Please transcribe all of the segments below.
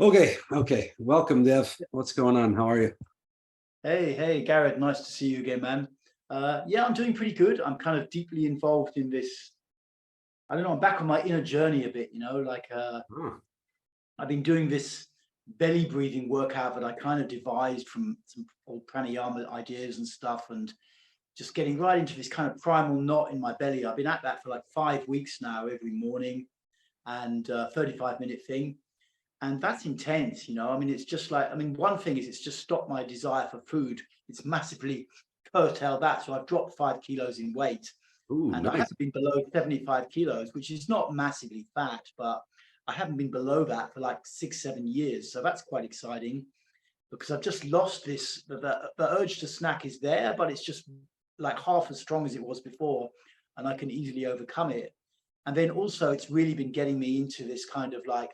Okay. Welcome, Dev. What's going on? How are you? Hey, Garrett, nice to see you again, man. Yeah, I'm doing pretty good. I'm kind of deeply involved in this. I don't know, I'm back on my inner journey a bit, Oh, I've been doing this belly breathing workout that I kind of devised from some old pranayama ideas and stuff, and just getting right into this kind of primal knot in my belly. I've been at that for like 5 weeks now, every morning, and 35-minute thing. And that's intense. I mean, it's just like, I mean, one thing is it's just stopped my desire for food. It's massively curtailed that. So I've dropped 5 kilos in weight, ooh, and I nice. haven't been below 75 kilos, which is not massively fat, but I haven't been below that for like 6, 7 years. So that's quite exciting because I've just lost this. The urge to snack is there, but it's just like half as strong as it was before, and I can easily overcome it. And then also, it's really been getting me into this kind of like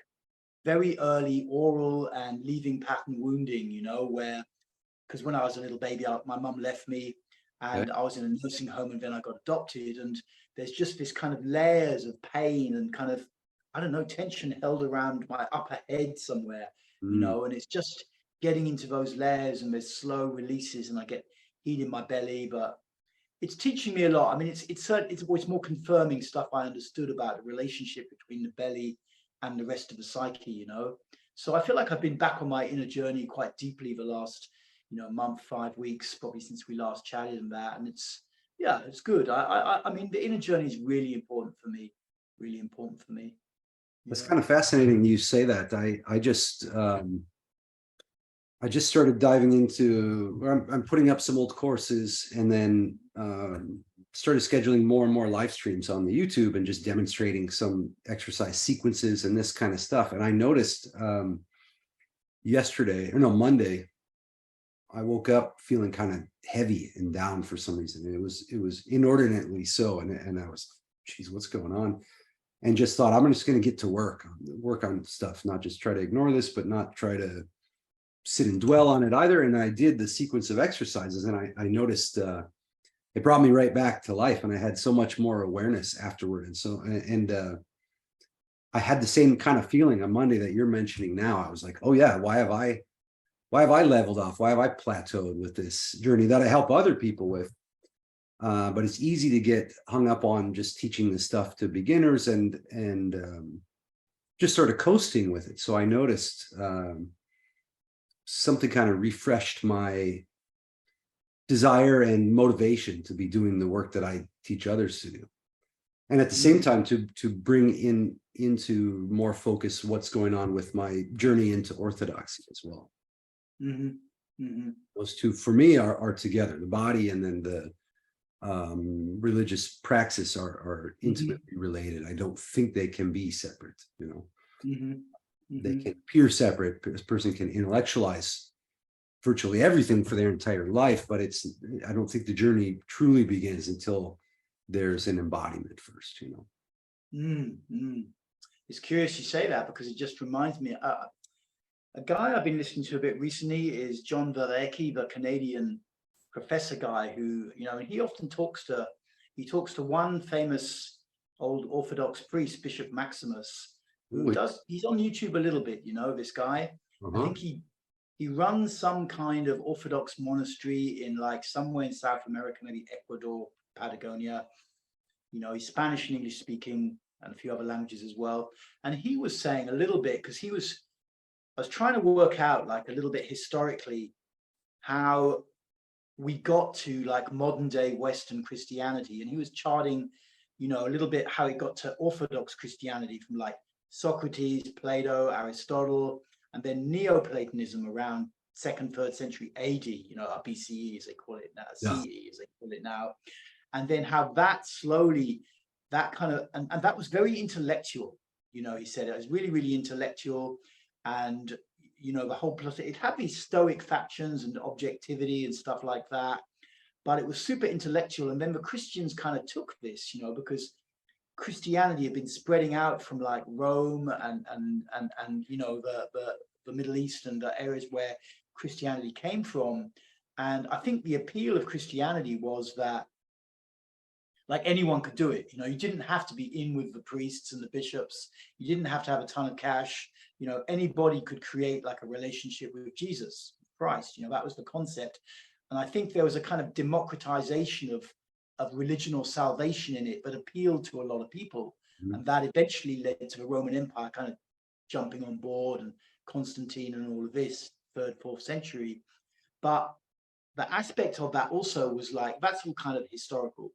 very early oral and leaving pattern wounding, where, because when I was a little baby, my mum left me Okay. and I was in a nursing home and then I got adopted. And there's just this kind of layers of pain and kind of, I don't know, tension held around my upper head somewhere, Mm. and it's just getting into those layers and there's slow releases and I get heat in my belly. But it's teaching me a lot. I mean, it's more confirming stuff I understood about the relationship between the belly and the rest of the psyche. So I feel like I've been back on my inner journey quite deeply the last month, 5 weeks, probably since we last chatted and that. And it's good. I mean, the inner journey is really important for me. Really important for me. That's Yeah. kind of fascinating you say that. I just started diving into, or I'm putting up some old courses and then started scheduling more and more live streams on the YouTube and just demonstrating some exercise sequences and this kind of stuff. And I noticed Monday, I woke up feeling kind of heavy and down for some reason. And it was inordinately so. And I was, geez, what's going on? And just thought, I'm just going to get to work on stuff, not just try to ignore this, but not try to sit and dwell on it either. And I did the sequence of exercises, and I noticed it brought me right back to life, and I had so much more awareness afterward. And I had the same kind of feeling on Monday that you're mentioning now. I was like, oh yeah, why have I leveled off? Why have I plateaued with this journey that I help other people with? But it's easy to get hung up on just teaching this stuff to beginners and just sort of coasting with it. So I noticed something kind of refreshed my desire and motivation to be doing the work that I teach others to do. And at the same Mm-hmm. time, to bring into more focus what's going on with my journey into orthodoxy as well. Mm-hmm. Mm-hmm. Those two for me are together. The body and then the religious praxis are Mm-hmm. intimately related. I don't think they can be separate. Mm-hmm. They Mm-hmm. can appear separate. This person can intellectualize virtually everything for their entire life, but I don't think the journey truly begins until there's an embodiment first. Mm-hmm. It's curious you say that because it just reminds me. A guy I've been listening to a bit recently is John Verrecki, the Canadian professor guy who, he often talks to one famous old Orthodox priest, Bishop Maximus, who Ooh, he's on YouTube a little bit, this guy. I uh-huh. think he runs some kind of Orthodox monastery in like somewhere in South America, maybe Ecuador, Patagonia. He's Spanish and English speaking and a few other languages as well. And he was saying a little bit, because I was trying to work out like a little bit historically how we got to like modern day Western Christianity. And he was charting, a little bit how it got to Orthodox Christianity from like Socrates, Plato, Aristotle, and then Neoplatonism around second, third century AD, BCE as they call it now, Yeah. CE as they call it now. And then how that slowly, that kind of, and that was very intellectual. He said it was really, really intellectual. And the whole plus it had these stoic factions and objectivity and stuff like that, but it was super intellectual. And then the Christians kind of took this, because Christianity had been spreading out from like Rome and the Middle East and the areas where Christianity came from. And I think the appeal of Christianity was that like anyone could do it. You know, you didn't have to be in with the priests and the bishops. You didn't have to have a ton of cash. You know, anybody could create like a relationship with Jesus Christ. You know, that was the concept. And I think there was a kind of democratization of religion or salvation in it that appealed to a lot of people. Mhm. And that eventually led to the Roman Empire kind of jumping on board, and Constantine and all of this, third, fourth century. But the aspect of that also was like, that's all kind of historically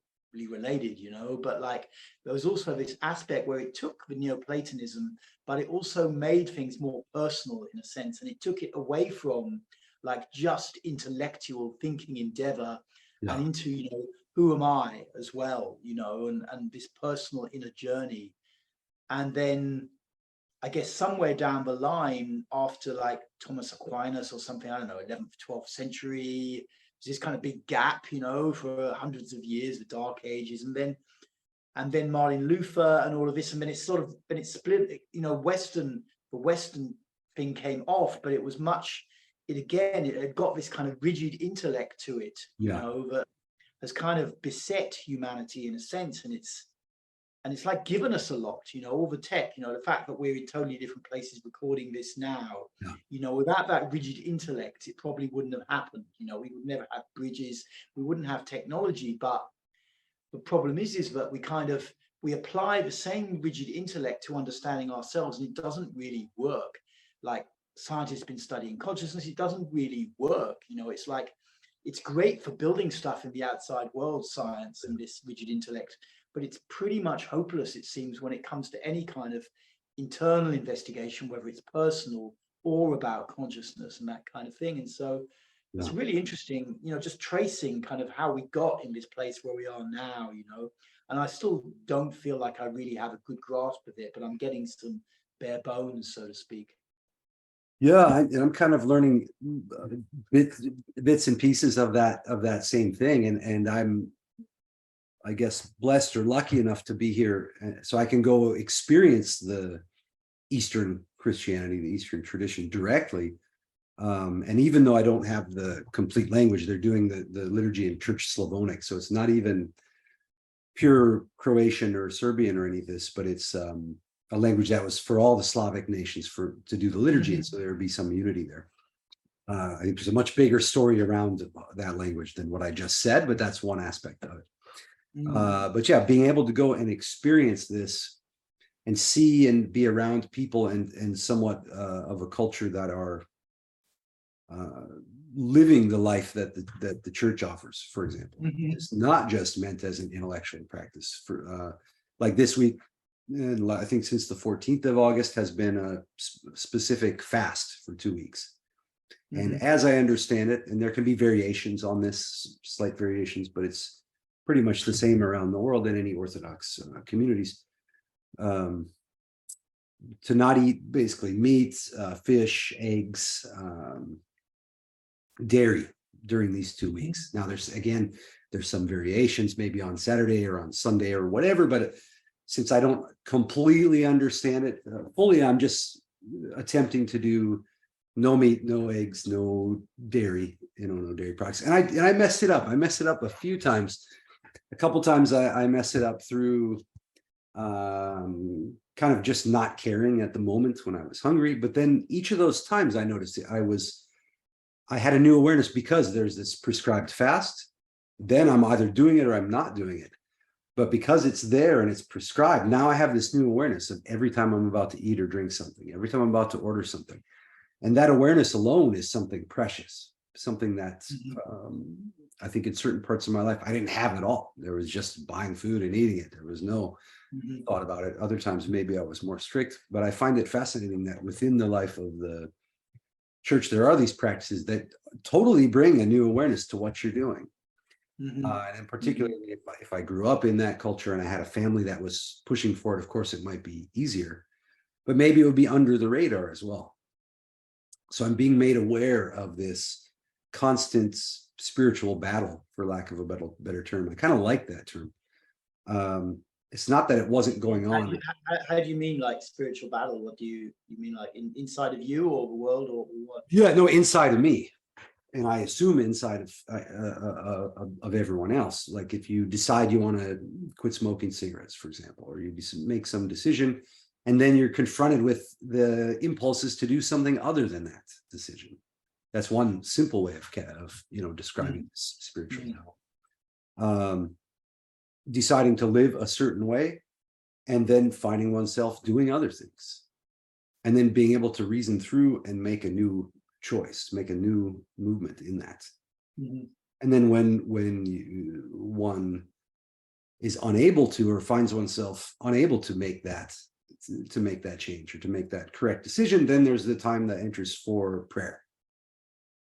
related, you know, but like there was also this aspect where it took the Neoplatonism, but it also made things more personal in a sense, and it took it away from like just intellectual thinking endeavor and Yeah. into, you know, who am I as well, you know, and this personal inner journey. And then I guess somewhere down the line, after like Thomas Aquinas or something, I don't know, 11th, 12th century, there's this kind of big gap, you know, for hundreds of years, the Dark Ages, and then Martin Luther and all of this, and then it's sort of then it split, you know, the Western thing came off, but it was much, it had got this kind of rigid intellect to it, you Yeah. know, that has kind of beset humanity in a sense, and it's like given us a lot, you know, all the tech, you know, the fact that we're in totally different places recording this now, Yeah. you know, without that rigid intellect, it probably wouldn't have happened. You know, we would never have bridges, we wouldn't have technology. But the problem is that we apply the same rigid intellect to understanding ourselves, and it doesn't really work. Like scientists have been studying consciousness, it doesn't really work. You know, it's like it's great for building stuff in the outside world, science and this rigid intellect, but it's pretty much hopeless, it seems, when it comes to any kind of internal investigation, whether it's personal or about consciousness and that kind of thing. And so Yeah. it's really interesting, you know, just tracing kind of how we got in this place where we are now, you know. And I still don't feel like I really have a good grasp of it, but I'm getting some bare bones, so to speak. Yeah, and I'm kind of learning bits and pieces of that same thing, and I'm, I guess, blessed or lucky enough to be here, so I can go experience the Eastern Christianity, the Eastern tradition directly. And even though I don't have the complete language, they're doing the liturgy in Church Slavonic, so it's not even pure Croatian or Serbian or any of this, but it's a language that was for all the Slavic nations to do the liturgy, and so there would be some unity there. I think there's a much bigger story around that language than what I just said, but that's one aspect of it. But yeah, being able to go and experience this and see and be around people and somewhat of a culture that are living the life that the church offers, for example. It's not just meant as an intellectual practice. For like this week, and I think since the 14th of August has been a specific fast for 2 weeks. And as I understand it, and there can be variations on this, slight variations, but it's pretty much the same around the world in any Orthodox communities. To not eat basically meats, fish, eggs, dairy during these 2 weeks. Now there's some variations maybe on Saturday or on Sunday or whatever, but since I don't completely understand it fully, I'm just attempting to do no meat, no eggs, no dairy, no dairy products. And I messed it up. I messed it up a few times. A couple times I messed it up through kind of just not caring at the moment when I was hungry. But then each of those times I noticed it, I had a new awareness, because there's this prescribed fast. Then I'm either doing it or I'm not doing it. But because it's there and it's prescribed, now I have this new awareness of every time I'm about to eat or drink something, every time I'm about to order something. And that awareness alone is something precious, something that I think in certain parts of my life, I didn't have at all. There was just buying food and eating it. There was no thought about it. Other times, maybe I was more strict, but I find it fascinating that within the life of the church, there are these practices that totally bring a new awareness to what you're doing. And particularly if I grew up in that culture and I had a family that was pushing for it, of course, it might be easier, but maybe it would be under the radar as well. So I'm being made aware of this constant spiritual battle, for lack of a better term. I kind of like that term. It's not that it wasn't going on. How do you mean, like spiritual battle? What do you mean, like inside of you or the world or what? Yeah, no, inside of me. and I assume inside of everyone else. Like if you decide you want to quit smoking cigarettes, for example, or you make some decision, and then you're confronted with the impulses to do something other than that decision. That's one simple way of describing this spiritually. Deciding to live a certain way, and then finding oneself doing other things, and then being able to reason through and make a new choice, make a new movement in that. And then when one is unable to, or finds oneself unable to make that change, or to make that correct decision, then there's the time that enters for prayer.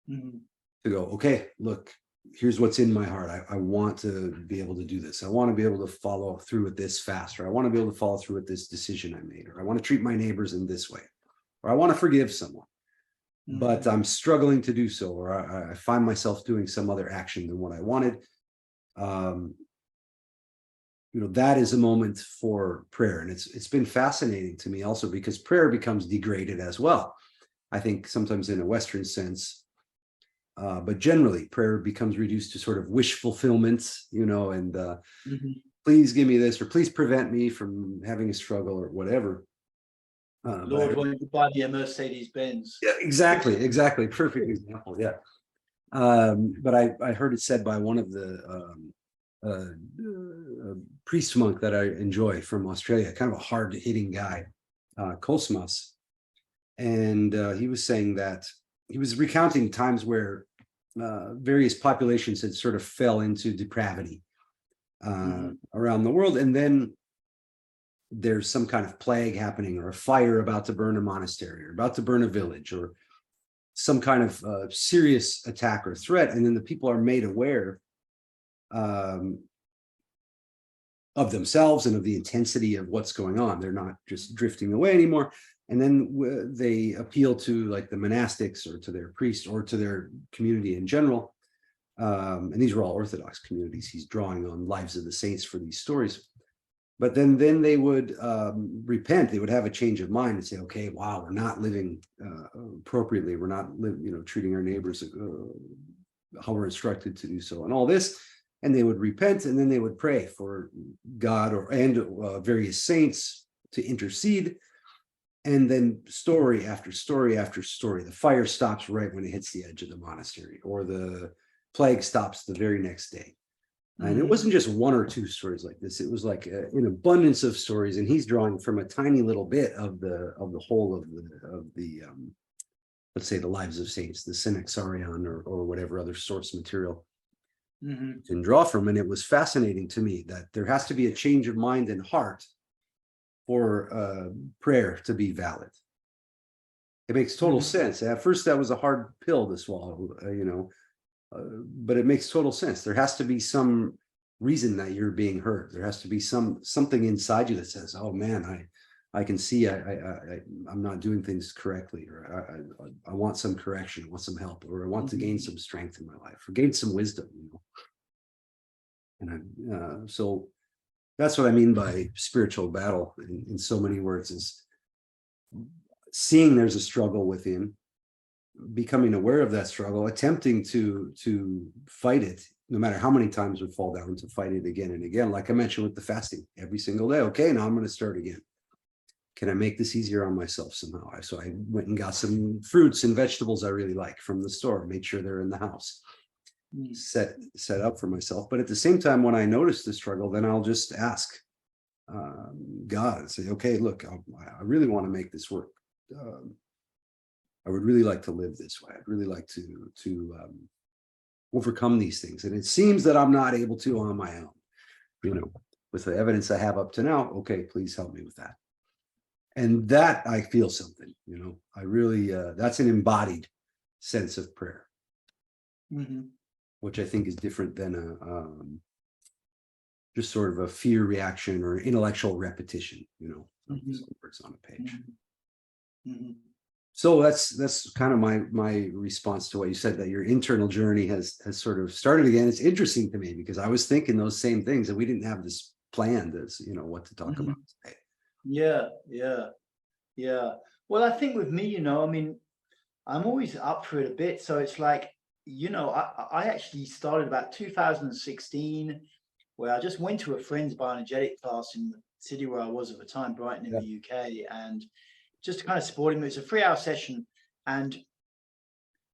To go, okay, look, here's what's in my heart. I want to be able to do this. I want to be able to follow through with this faster. I want to be able to follow through with this decision I made, or I want to treat my neighbors in this way, or I want to forgive someone, but I'm struggling to do so, or I find myself doing some other action than what I wanted. That is a moment for prayer. And it's been fascinating to me also, because prayer becomes degraded as well. I think sometimes in a Western sense, but generally prayer becomes reduced to sort of wish fulfillment, and please give me this, or please prevent me from having a struggle, or whatever. Lord, won't you buy me a Mercedes Benz? Yeah, exactly. Perfect example. Yeah. But I heard it said by one of the priest monk that I enjoy from Australia, kind of a hard hitting guy, Cosmas. And he was saying that he was recounting times where various populations had sort of fell into depravity around the world. And then there's some kind of plague happening, or a fire about to burn a monastery, or about to burn a village, or some kind of serious attack or threat. And then the people are made aware of themselves and of the intensity of what's going on. They're not just drifting away anymore. And then they appeal to like the monastics, or to their priest, or to their community in general. And these were all Orthodox communities. He's drawing on lives of the saints for these stories. But then they would repent. They would have a change of mind and say, okay, wow, we're not living appropriately. We're not treating our neighbors how we're instructed to do so, and all this. And they would repent, and then they would pray for God and various saints to intercede. And then story after story after story, the fire stops right when it hits the edge of the monastery, or the plague stops the very next day. And it wasn't just one or two stories like this. It was like an abundance of stories. And he's drawing from a tiny little bit of the whole of the let's say the lives of saints, the Synaxarion, or whatever other source material you can draw from. And it was fascinating to me that there has to be a change of mind and heart for prayer to be valid. It makes total sense. At first, that was a hard pill to swallow, but it makes total sense. There has to be some reason that you're being heard. There has to be something inside you that says, "Oh man, I can see I'm not doing things correctly, or I want some correction, I want some help, or I want to gain some strength in my life, or gain some wisdom." And so that's what I mean by spiritual battle in so many words, is seeing there's a struggle within, becoming aware of that struggle, attempting to fight it, no matter how many times we fall down, to fight it again and again. Like I mentioned with the fasting, every single day. Okay, now I'm going to start again. Can I make this easier on myself somehow? So I went and got some fruits and vegetables I really like from the store, made sure they're in the house, set up for myself. But at the same time, when I notice the struggle, then I'll just ask God and say, okay, look, I really want to make this work. I would really like to live this way. I'd really like to overcome these things. And it seems that I'm not able to on my own, with the evidence I have up to now. Okay, please help me with that. And that I feel something, I really, that's an embodied sense of prayer, which I think is different than just sort of a fear reaction or intellectual repetition, some words on a page. So that's kind of my response to what you said, that your internal journey has sort of started again. It's interesting to me because I was thinking those same things, and we didn't have this planned as what to talk about today. Yeah. Well, I think with me, I'm always up for it a bit. So it's like, I actually started about 2016, where I just went to a friend's bioenergetic class in the city where I was at the time, Brighton in Yeah. the UK, and just to kind of sporting. It was a 3-hour session, and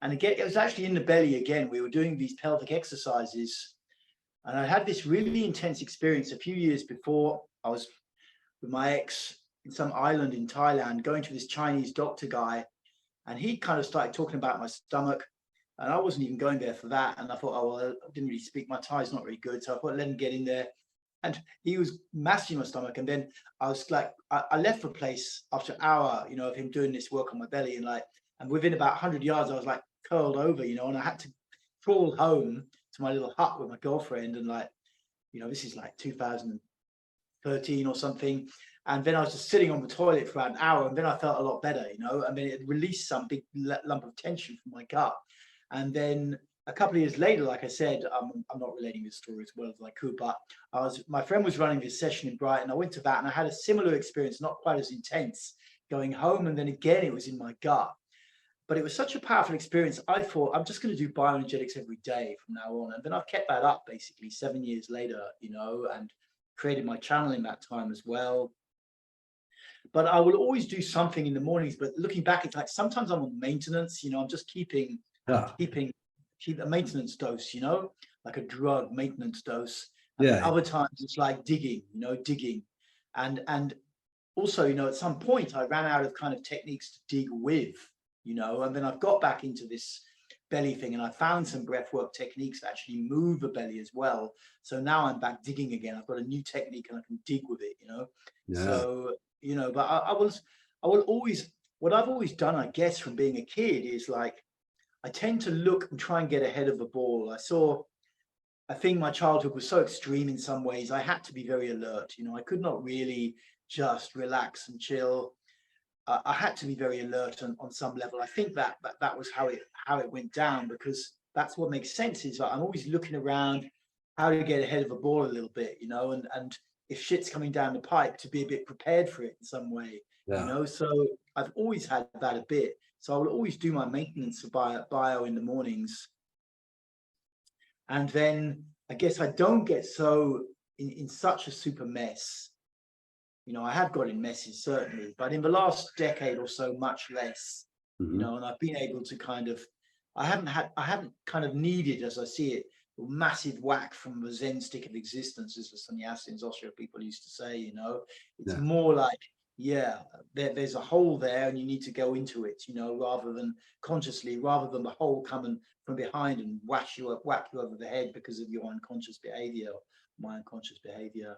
again, it was actually in the belly again. We were doing these pelvic exercises, and I had this really intense experience a few years before. I was with my ex in some island in Thailand, going to this Chinese doctor guy, and he kind of started talking about my stomach. And I wasn't even going there for that. And I thought, oh, well, I didn't really speak. My Thai's not very good. So I thought, let him get in there. And he was massaging my stomach. And then I was like, I left the place after an hour, of him doing this work on my belly. And within about 100 yards, I was like curled over, and I had to crawl home to my little hut with my girlfriend. And this is like 2013 or something. And then I was just sitting on the toilet for about an hour. And then I felt a lot better, and then it released some big lump of tension from my gut. And then a couple of years later, like I said, I'm not relating this story as well as I could, but my friend was running this session in Brighton. I went to that and I had a similar experience, not quite as intense, going home. And then again, it was in my gut. But it was such a powerful experience. I thought, I'm just going to do bioenergetics every day from now on. And then I've kept that up basically 7 years later, and created my channel in that time as well. But I will always do something in the mornings. But looking back, it's like sometimes I'm on maintenance, I'm just keeping a maintenance dose, like a drug maintenance dose. And then other times it's like digging. And also, at some point I ran out of kind of techniques to dig with, and then I've got back into this belly thing, and I found some breathwork techniques that actually move the belly as well. So now I'm back digging again. I've got a new technique and I can dig with it, So, but I will always, what I've always done, I guess, from being a kid is like, I tend to look and try and get ahead of the ball. I think my childhood was so extreme in some ways. I had to be very alert. I could not really just relax and chill. I had to be very alert on some level. I think that was how it went down, because that's what makes sense is that I'm always looking around how to get ahead of the ball a little bit, and if shit's coming down the pipe, to be a bit prepared for it in some way, So I've always had that a bit. So I will always do my maintenance of bio in the mornings. And then I guess I don't get so in such a super mess. I have got in messes, certainly, but in the last decade or so, much less, and I've been able to kind of, I haven't kind of needed, as I see it, a massive whack from the Zen stick of existence, as the sannyasins, Osho people used to say, it's more like, there's a hole there and you need to go into it, rather than consciously, rather than the hole coming from behind and whack you over the head because of your unconscious behavior, my unconscious behavior.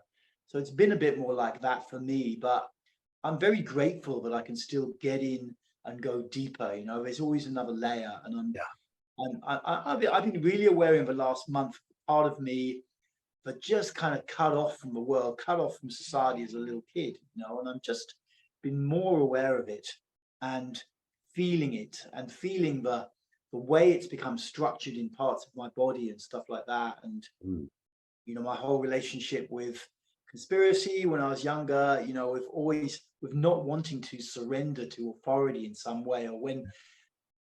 So it's been a bit more like that for me, but I'm very grateful that I can still get in and go deeper. There's always another layer, and I've been really aware in the last month, part of me that just kind of cut off from the world, cut off from society as a little kid, and I'm just been more aware of it and feeling it, and feeling the way it's become structured in parts of my body and stuff like that. And my whole relationship with conspiracy when I was younger, with not wanting to surrender to authority in some way, or when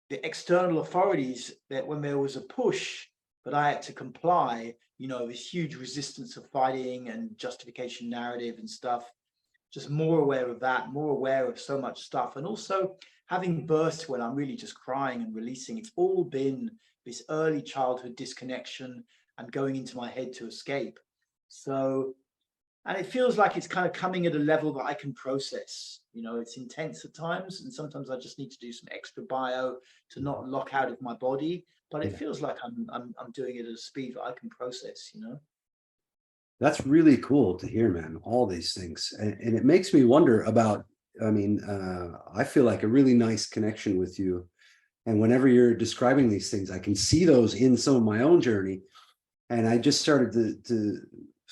the external authorities, that when there was a push that I had to comply, this huge resistance of fighting and justification narrative and stuff, just more aware of that, more aware of so much stuff. And also having bursts when I'm really just crying and releasing. It's all been this early childhood disconnection and going into my head to escape. So, and it feels like it's kind of coming at a level that I can process. It's intense at times, and sometimes I just need to do some extra bio to not lock out of my body. But it feels like I'm doing it at a speed that I can process. That's really cool to hear, man. All these things, and it makes me wonder about. I feel like a really nice connection with you, and whenever you're describing these things, I can see those in some of my own journey, and I just started to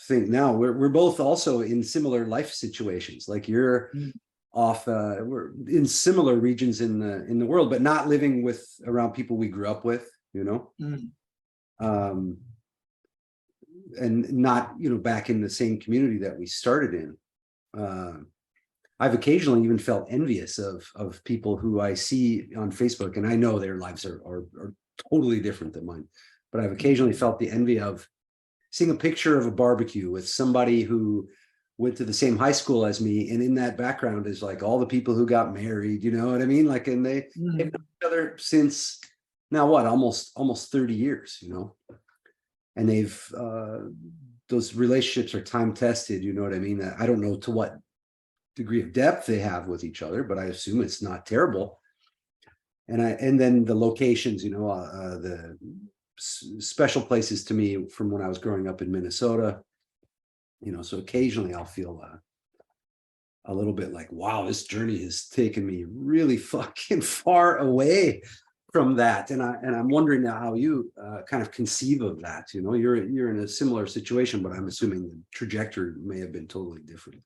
think now we're both also in similar life situations. Like you're off, we're in similar regions in the world, but not living around people we grew up with, and not back in the same community that we started in. I've occasionally even felt envious of people who I see on Facebook, and I know their lives are totally different than mine. But I've occasionally felt the envy of seeing a picture of a barbecue with somebody who went to the same high school as me, and in that background is like all the people who got married, you know what I mean? Like, and they've known each other since now what, almost 30 years, you know, and they've those relationships are time tested, you know what I mean? I don't know to what degree of depth they have with each other, but I assume it's not terrible. And then the locations, you know, the special places to me from when I was growing up in Minnesota, you know, so occasionally I'll feel a little bit like, wow, this journey has taken me really fucking far away from that. And I'm wondering now how you kind of conceive of that. You know, you're in a similar situation, but I'm assuming the trajectory may have been totally different.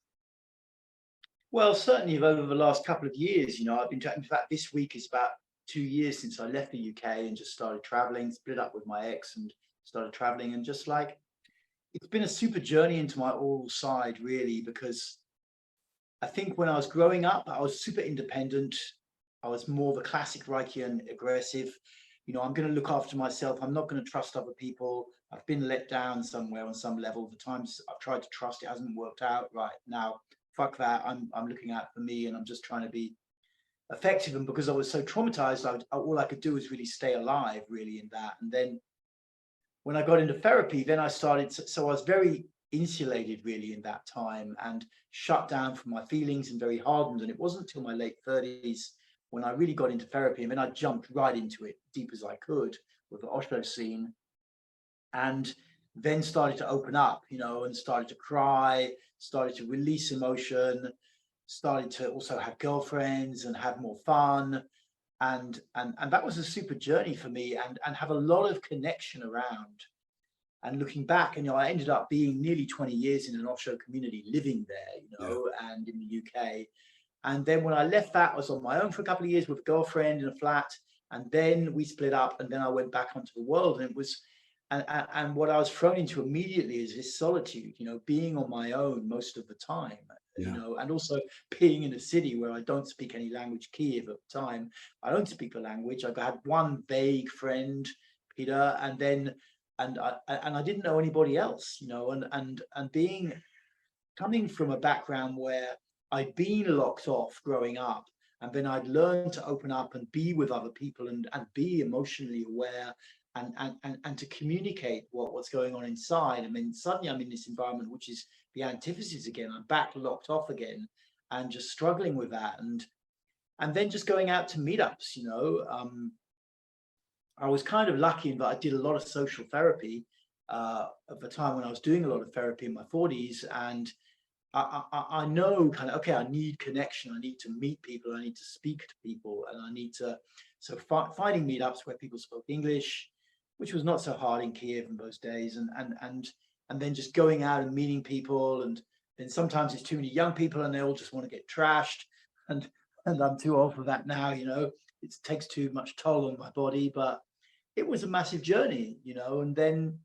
Well, certainly over the last couple of years, you know, I've been, in fact, this week is about 2 years since I left the UK and just started traveling, split up with my ex and started traveling. And just like, it's been a super journey into my oral side, really, because I think when I was growing up, I was super independent. I was more of a classic Reichian aggressive. You know, I'm going to look after myself. I'm not going to trust other people. I've been let down somewhere on some level. The times I've tried to trust, it hasn't worked out. Right now, fuck that. I'm looking out for me, and I'm just trying to be effective. And because I was so traumatized, all I could do was really stay alive, really, in that. And then when I got into therapy, then I started. So I was very insulated, really, in that time, and shut down from my feelings and very hardened. And it wasn't until my late 30s when I really got into therapy, and then I jumped right into it, deep as I could, with the Oslo scene, and then started to open up, you know, and started to cry, started to release emotion, started to also have girlfriends and have more fun. And that was a super journey for me, and have a lot of connection around. And looking back, and you know, I ended up being nearly 20 years in an offshore community, living there, you know, and in the UK. And then when I left that, I was on my own for a couple of years with a girlfriend in a flat. And then we split up, and then I went back onto the world. And it was, and what I was thrown into immediately is this solitude, you know, being on my own most of the time, you know, and also being in a city where I don't speak any language, Kiev at the time. I don't speak the language. I had one vague friend, Peter, and then, and I didn't know anybody else, you know, and being, coming from a background where I'd been locked off growing up, and then I'd learned to open up and be with other people, and be emotionally aware, and to communicate what's going on inside. I mean, suddenly I'm in this environment which is the antithesis again. I'm back locked off again, and just struggling with that, and then just going out to meetups. You know, I was kind of lucky in that I did a lot of social therapy at the time when I was doing a lot of therapy in my 40s, and I know kind of, okay, I need connection. I need to meet people. I need to speak to people, and I need to, so finding meetups where people spoke English, which was not so hard in Kiev in those days, and then just going out and meeting people. And then sometimes it's too many young people, and they all just want to get trashed, and I'm too old for that now. You know, it takes too much toll on my body. But it was a massive journey, you know, and then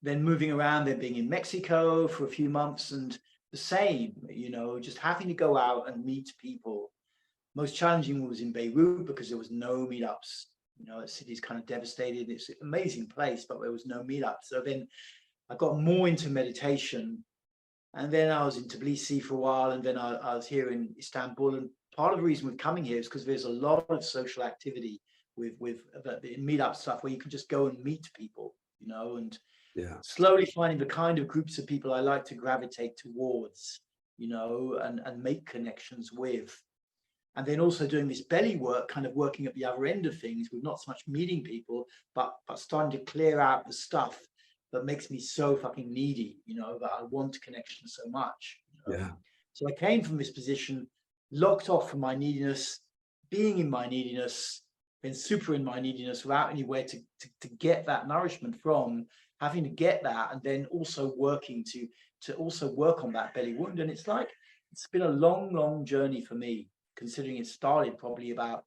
moving around, then being in Mexico for a few months, and the same, you know, just having to go out and meet people. Most challenging was in Beirut because there was no meetups. You know, the city's kind of devastated. It's an amazing place, but there was no meetup. So then I got more into meditation, and then I was in Tbilisi for a while, and then I was here in Istanbul. And part of the reason we're coming here is because there's a lot of social activity with the meetup stuff where you can just go and meet people, you know, and slowly finding the kind of groups of people I like to gravitate towards, you know, and make connections with. And then also doing this belly work, kind of working at the other end of things, with not so much meeting people, but starting to clear out the stuff that makes me so fucking needy, you know, that I want connection so much. You know? So I came from this position, locked off from my neediness, being in my neediness, then super in my neediness without anywhere to get that nourishment from, having to get that, and then also working to also work on that belly wound. And it's like, it's been a long journey for me, considering it started probably about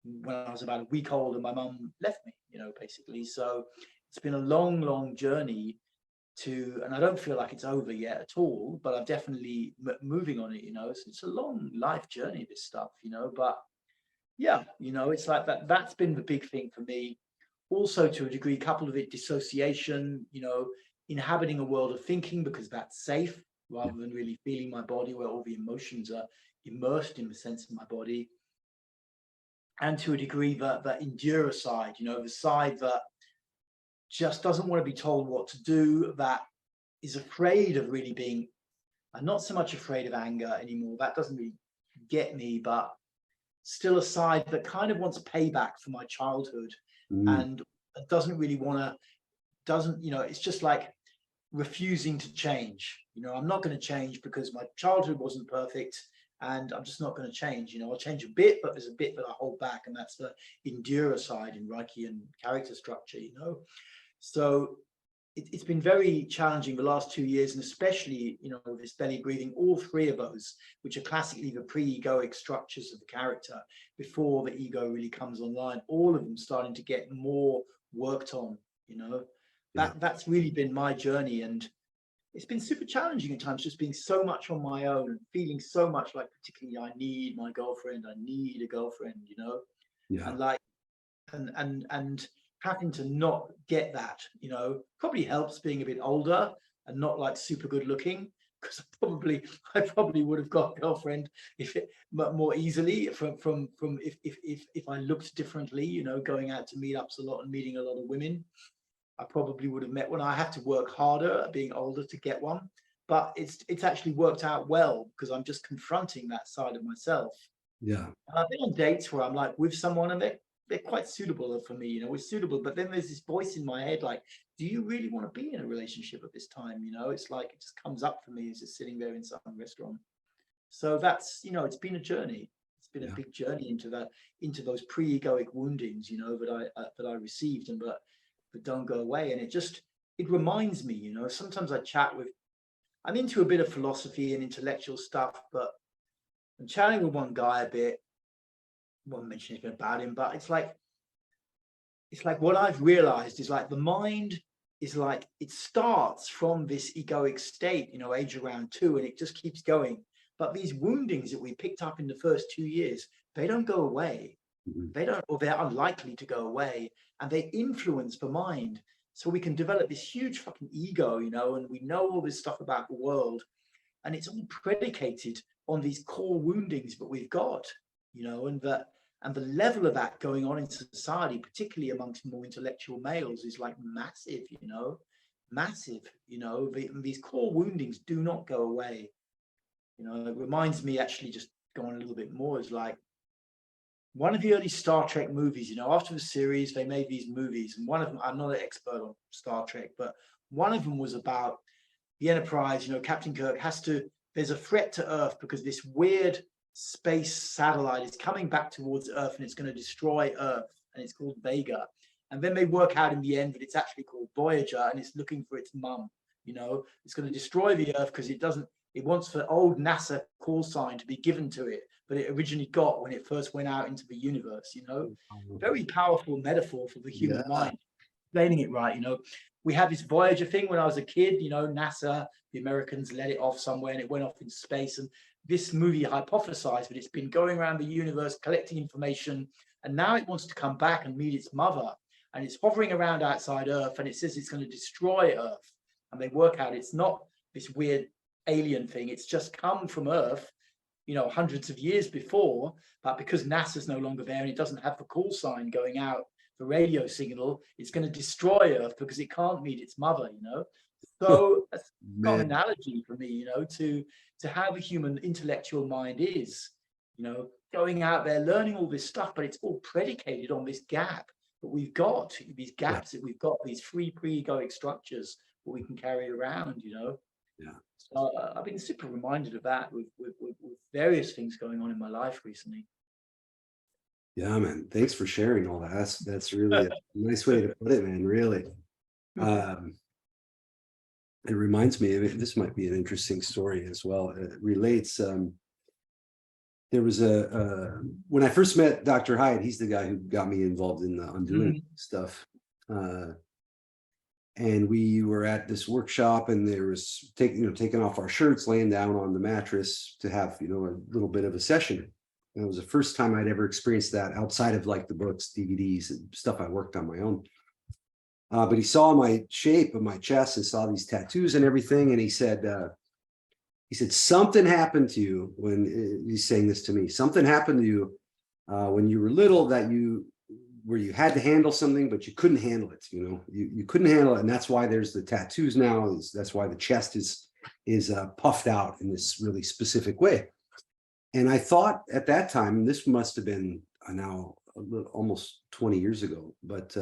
when I was about a week old and my mum left me, you know, basically. So it's been a long journey to, and I don't feel like it's over yet at all, but I'm definitely moving on it, you know. So it's a long life journey, this stuff, you know. But yeah, you know, it's like that's been the big thing for me. also to a degree, couple of it dissociation, inhabiting a world of thinking because that's safe rather than really feeling my body where all the emotions are immersed in the sense of my body. And to a degree, the endurer side, the side that just doesn't want to be told what to do, that is afraid of really being, I'm not so much afraid of anger anymore. That doesn't really get me, but still a side that kind of wants payback for my childhood and doesn't really want to, it's just like refusing to change. I'm not going to change because my childhood wasn't perfect and I'm just not going to change. I'll change a bit, but there's a bit that I hold back, and that's the endurer side in Reichian character structure, So it's been very challenging the last 2 years, and especially, this belly breathing, all three of those, which are classically the pre-egoic structures of the character before the ego really comes online, all of them starting to get more worked on, that's really been my journey. And it's been super challenging at times, just being so much on my own and feeling so much like, particularly, I need my girlfriend, I need a girlfriend, and like, and having to not get that, probably helps being a bit older and not like super good looking, because I probably would have got a girlfriend if it more easily from if I looked differently, going out to meetups a lot and meeting a lot of women. I probably would have met one. I have to work harder at being older to get one, but it's actually worked out well because I'm just confronting that side of myself. Yeah. And I've been on dates where I'm like with someone and they're quite suitable for me, we're suitable, but then there's this voice in my head like, do you really want to be in a relationship at this time? It's like it just comes up for me as just sitting there in some restaurant. So that's, it's been a journey. It's been a big journey into those pre-egoic woundings, that I received and but don't go away. And it reminds me, sometimes I'm into a bit of philosophy and intellectual stuff, but I'm chatting with one guy a bit, won't mention anything about him, but it's like what I've realized is like the mind is like, it starts from this egoic state, age around 2, and it just keeps going. But these woundings that we picked up in the first 2 years, they don't go away. They don't, or they're unlikely to go away, and they influence the mind. So we can develop this huge fucking ego, and we know all this stuff about the world, and it's all predicated on these core woundings that we've got, and the level of that going on in society, particularly amongst more intellectual males, is like massive, massive. These core woundings do not go away. It reminds me, actually, just going a little bit more, is like one of the early Star Trek movies, after the series, they made these movies. And one of them, I'm not an expert on Star Trek, but one of them was about the Enterprise. Captain Kirk there's a threat to Earth because this weird space satellite is coming back towards Earth and it's going to destroy Earth. And it's called Vega. And then they work out in the end that it's actually called Voyager and it's looking for its mum. It's going to destroy the Earth because it wants the old NASA call sign to be given to it, but it originally got when it first went out into the universe, very powerful metaphor for the human mind, explaining it right. We had this Voyager thing when I was a kid, NASA, the Americans let it off somewhere and it went off in space. And this movie hypothesized that it's been going around the universe, collecting information, and now it wants to come back and meet its mother. And it's hovering around outside Earth and it says it's going to destroy Earth. And they work out it's not this weird alien thing. It's just come from Earth, hundreds of years before, but because NASA's no longer there and it doesn't have the call sign going out, the radio signal, it's going to destroy Earth because it can't meet its mother, So that's an analogy for me, to how the human intellectual mind is, going out there, learning all this stuff, but it's all predicated on this gap that we've got, these gaps that we've got, these free pre-egoic structures that we can carry around, Yeah. So I've been super reminded of that with various things going on in my life recently. Yeah, man. Thanks for sharing all that. That's really a nice way to put it, man. Really. It reminds me of it. This might be an interesting story as well. It relates. There was when I first met Dr. Hyatt, he's the guy who got me involved in the undoing stuff. And we were at this workshop and there was taking off our shirts, laying down on the mattress to have, a little bit of a session. And it was the first time I'd ever experienced that outside of like the books, DVDs, and stuff I worked on my own. But he saw my shape of my chest and saw these tattoos and everything. And he said, something happened to you when he's saying this to me. Something happened to you when you were little where you had to handle something, but you couldn't handle it. You know, you couldn't handle it. And that's why there's the tattoos now. That's why the chest is puffed out in this really specific way. And I thought at that time, this must have been now almost 20 years ago, but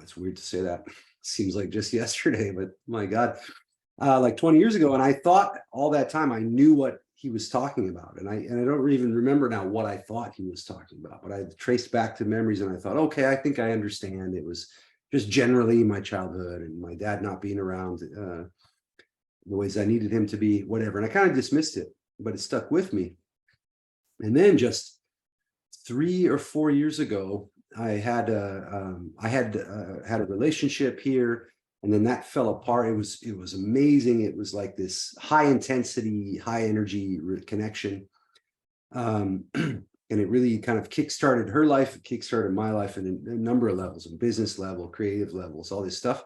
it's weird to say that. Seems like just yesterday, but my God, like 20 years ago. And I thought all that time I knew what he was talking about. And I don't even remember now what I thought he was talking about, but I traced back to memories and I thought, okay, I think I understand. It was just generally my childhood and my dad not being around the ways I needed him to be, whatever. And I kind of dismissed it, but it stuck with me. And then just 3 or 4 years ago, I had a relationship here, and then that fell apart. It was amazing. It was like this high intensity, high energy connection. And it really kind of kickstarted her life, it kickstarted my life in a number of levels, on business level, creative levels, all this stuff.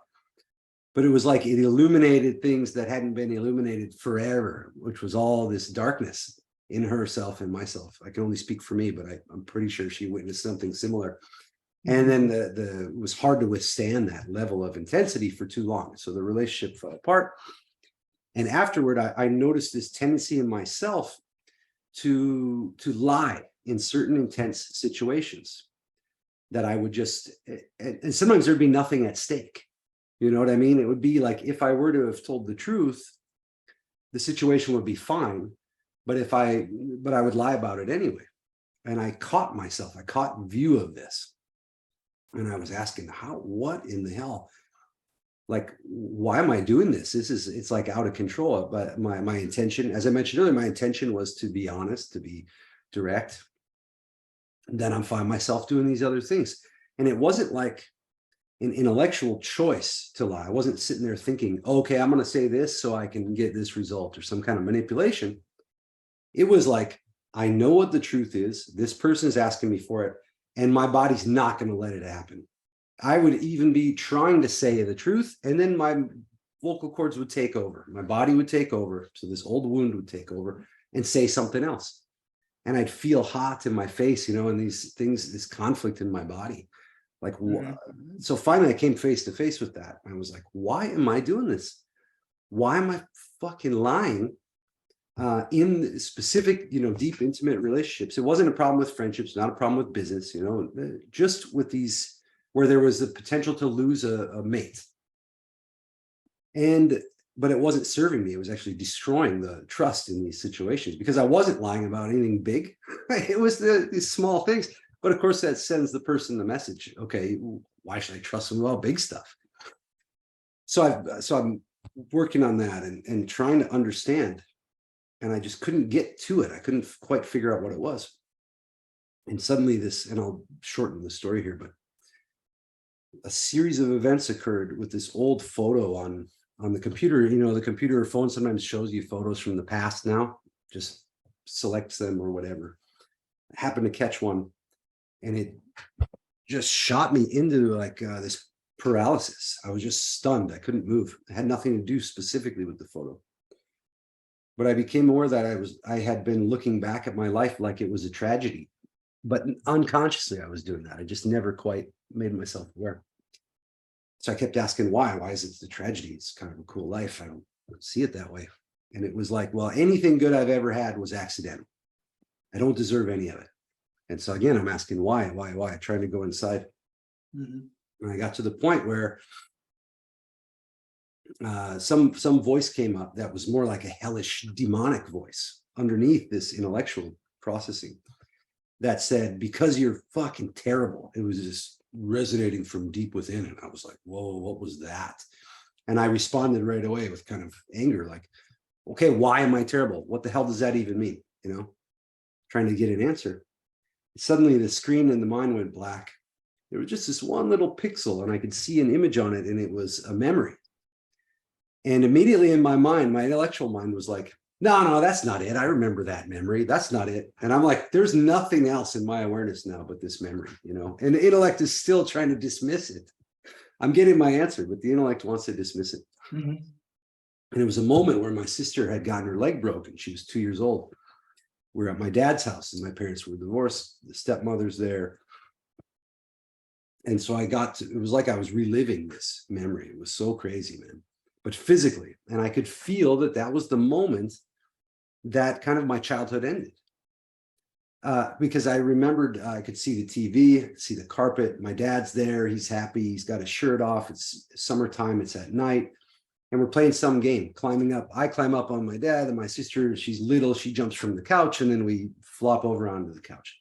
But it was like it illuminated things that hadn't been illuminated forever, which was all this darkness in herself and myself. I can only speak for me, but I'm pretty sure she witnessed something similar. And then it was hard to withstand that level of intensity for too long. So the relationship fell apart. And afterward, I noticed this tendency in myself to lie in certain intense situations that I would just, and sometimes there'd be nothing at stake. You know what I mean? It would be like, if I were to have told the truth, the situation would be fine. But I would lie about it anyway. And I caught myself, I caught view of this. And I was asking, what in the hell? Like, why am I doing this? It's like out of control. But my intention, as I mentioned earlier, my intention was to be honest, to be direct. And then I find myself doing these other things. And it wasn't like an intellectual choice to lie. I wasn't sitting there thinking, okay, I'm going to say this so I can get this result, or some kind of manipulation. It was like, I know what the truth is. This person is asking me for it, and my body's not going to let it happen. I would even be trying to say the truth, and then my vocal cords would take over. My body would take over. So this old wound would take over and say something else. And I'd feel hot in my face, and these things, this conflict in my body. Like, so finally I came face to face with that. I was like, why am I doing this? Why am I fucking lying in specific, deep, intimate relationships? It wasn't a problem with friendships, not a problem with business, just with these, where there was the potential to lose a mate. But it wasn't serving me. It was actually destroying the trust in these situations, because I wasn't lying about anything big. It was these small things. But of course, that sends the person the message, okay, why should I trust them about big stuff? So I'm working on that and trying to understand. And I just couldn't get to it. I couldn't quite figure out what it was. And suddenly and I'll shorten the story here, but a series of events occurred with this old photo on the computer. The computer or phone sometimes shows you photos from the past now, just selects them or whatever. I happened to catch one, and it just shot me into like this paralysis. I was just stunned. I couldn't move. It had nothing to do specifically with the photo. But I became aware that I had been looking back at my life like it was a tragedy, but unconsciously I was doing that. I just never quite made myself aware. So I kept asking why is it a tragedy? It's kind of a cool life. I don't see it that way. And it was like, well, anything good I've ever had was accidental. I don't deserve any of it. And so again, I'm asking why, trying to go inside. And I got to the point where some voice came up that was more like a hellish demonic voice underneath this intellectual processing that said, because you're fucking terrible. It was just resonating from deep within. And I was like, whoa, what was that? And I responded right away with kind of anger, like, okay, why am I terrible? What the hell does that even mean? Trying to get an answer. Suddenly the screen in the mind went black. There was just this one little pixel, and I could see an image on it, and it was a memory. And immediately in my mind, my intellectual mind was like, no, that's not it. I remember that memory. That's not it. And I'm like, there's nothing else in my awareness now but this memory, you know, and the intellect is still trying to dismiss it. I'm getting my answer, but the intellect wants to dismiss it. Mhm. And it was a moment where my sister had gotten her leg broken. She was 2 years old. We were at my dad's house and my parents were divorced. The stepmother's there. And so it was like I was reliving this memory. It was so crazy, man, but physically. And I could feel that that was the moment that kind of my childhood ended. Because I remembered I could see the TV, I could see the carpet. My dad's there. He's happy. He's got his shirt off. It's summertime. It's at night. And we're playing some game, climbing up. I climb up on my dad, and my sister, she's little. She jumps from the couch, and then we flop over onto the couch.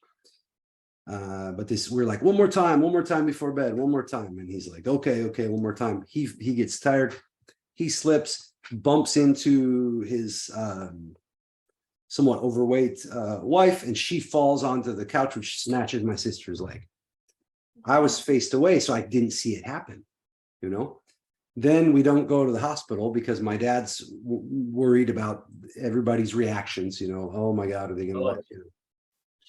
But we're like, one more time before bed, one more time. And he's like, okay, one more time. He gets tired. He slips, bumps into his somewhat overweight wife, and she falls onto the couch, which snatches my sister's leg. I was faced away, so I didn't see it happen, you know. Then we don't go to the hospital because my dad's worried about everybody's reactions, you know. Oh my God, are they going to let you?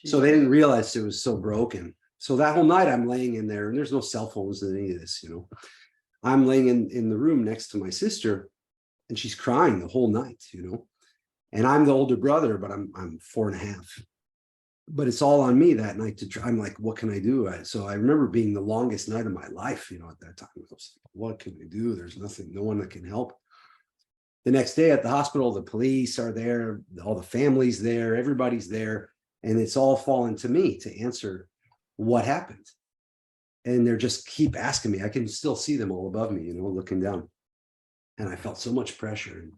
So they didn't realize it was so broken. So that whole night I'm laying in there, and there's no cell phones and any of this, you know. I'm laying in the room next to my sister, and she's crying the whole night, you know. And I'm the older brother, but I'm 4.5. But it's all on me that night to try. I'm like, what can I do? So I remember being the longest night of my life, you know, at that time. I was like, what can I do? There's nothing, no one that can help. The next day at the hospital, the police are there, all the family's there, everybody's there. And it's all fallen to me to answer what happened. And they're just keep asking me. I can still see them all above me, you know, looking down. And I felt so much pressure. And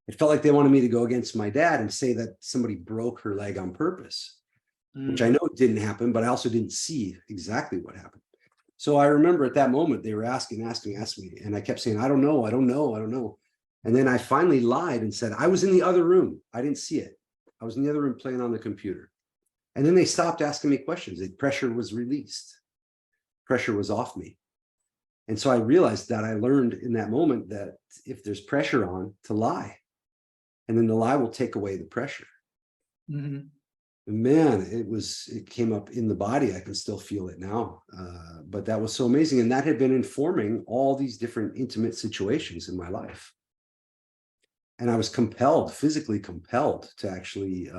it felt like they wanted me to go against my dad and say that somebody broke her leg on purpose, which I know didn't happen, but I also didn't see exactly what happened. So I remember at that moment, they were asking me. And I kept saying, I don't know. And then I finally lied and said, I was in the other room. I didn't see it. I was in the other room playing on the computer. And then they stopped asking me questions. The pressure was released. Pressure was off me. And so I realized that I learned in that moment that if there's pressure on, to lie. And then the lie will take away the pressure. Mm-hmm. Man, it came up in the body. I can still feel it now. But that was so amazing. And that had been informing all these different intimate situations in my life. And I was physically compelled to actually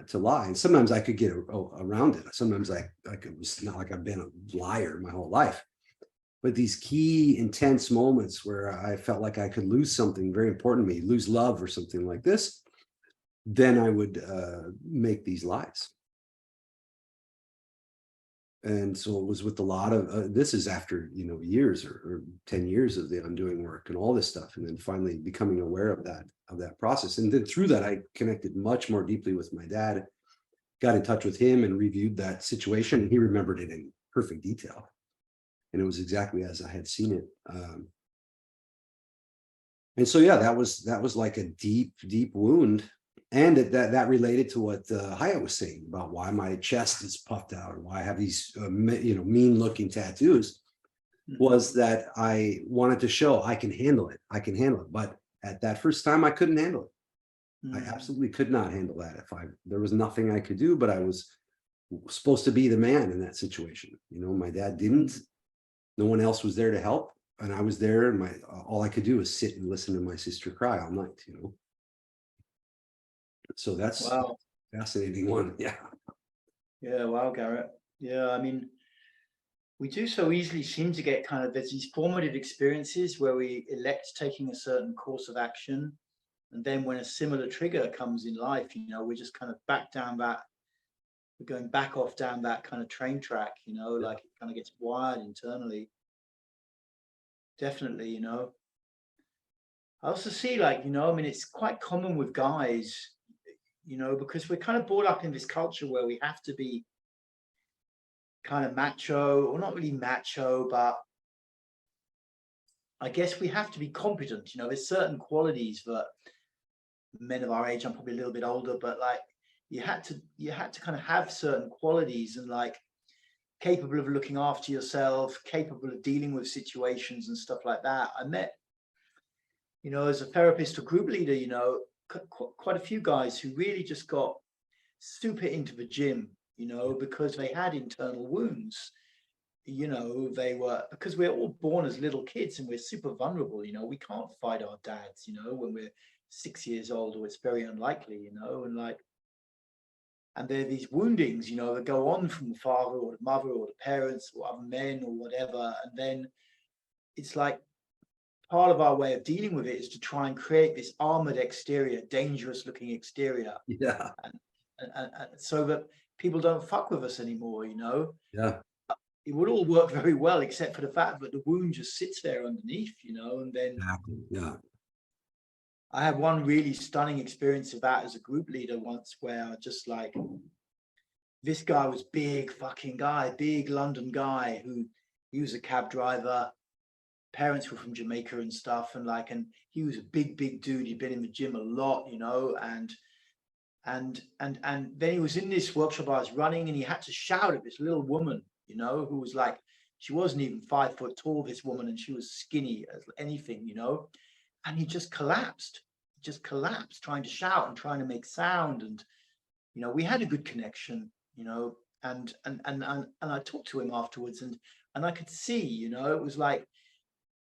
to lie. And sometimes I could get around it. Sometimes it's not like I've been a liar my whole life. But these key intense moments where I felt like I could lose something very important to me, lose love or something like this, then I would make these lies. And so it was with a lot of, this is after, you know, years or 10 years of the undoing work and all this stuff. And then finally becoming aware of that process. And then through that, I connected much more deeply with my dad, got in touch with him and reviewed that situation. And he remembered it in perfect detail. And it was exactly as I had seen it. And so, yeah, that was like a deep, deep wound. And that related to what Hyatt was saying about why my chest is puffed out and why I have these, mean looking tattoos, was that I wanted to show I can handle it. But at that first time, I couldn't handle it. I absolutely could not handle that. There was nothing I could do, but I was supposed to be the man in that situation. You know, my dad didn't, no one else was there to help. And I was there, and all I could do was sit and listen to my sister cry all night, you know. So that's Wow. fascinating one. Yeah. Yeah. Wow, Garrett. Yeah. I mean, we do so easily seem to get there's these formative experiences where we elect taking a certain course of action. And then when a similar trigger comes in life, you know, we're just kind of we're going back off down that kind of train track, you know, like it kind of gets wired internally. Definitely, you know. I also see, like, you know, I mean, it's quite common with guys, you know, because we're kind of brought up in this culture where we have to be kind of macho, or not really macho, but I guess we have to be competent. You know, there's certain qualities that men of our age, I'm probably a little bit older, but like you had to kind of have certain qualities, and like capable of looking after yourself, capable of dealing with situations and stuff like that. I met, you know, as a therapist or group leader, you know, quite a few guys who really just got super into the gym, because they had internal wounds. They were, because we're all born as little kids and we're super vulnerable. We can't fight our dads, when we're 6 years old, or it's very unlikely, and there are these woundings, that go on from the father or the mother or the parents or other men or whatever. And then it's like part of our way of dealing with it is to try and create this armored exterior, dangerous looking exterior. Yeah. And so that people don't fuck with us anymore, Yeah. It would all work very well, except for the fact that the wound just sits there underneath, and then Exactly. Yeah. I had one really stunning experience of that as a group leader once, where just like, this guy was big fucking guy, big London guy, who he was a cab driver. Parents were from Jamaica and stuff, and he was a big dude. He'd been in the gym a lot, and then he was in this workshop I was running, and he had to shout at this little woman, who was like, she wasn't even 5 foot tall, this woman, and she was skinny as anything, and he just collapsed trying to shout and trying to make sound. And we had a good connection, and I talked to him afterwards, and I could see, it was like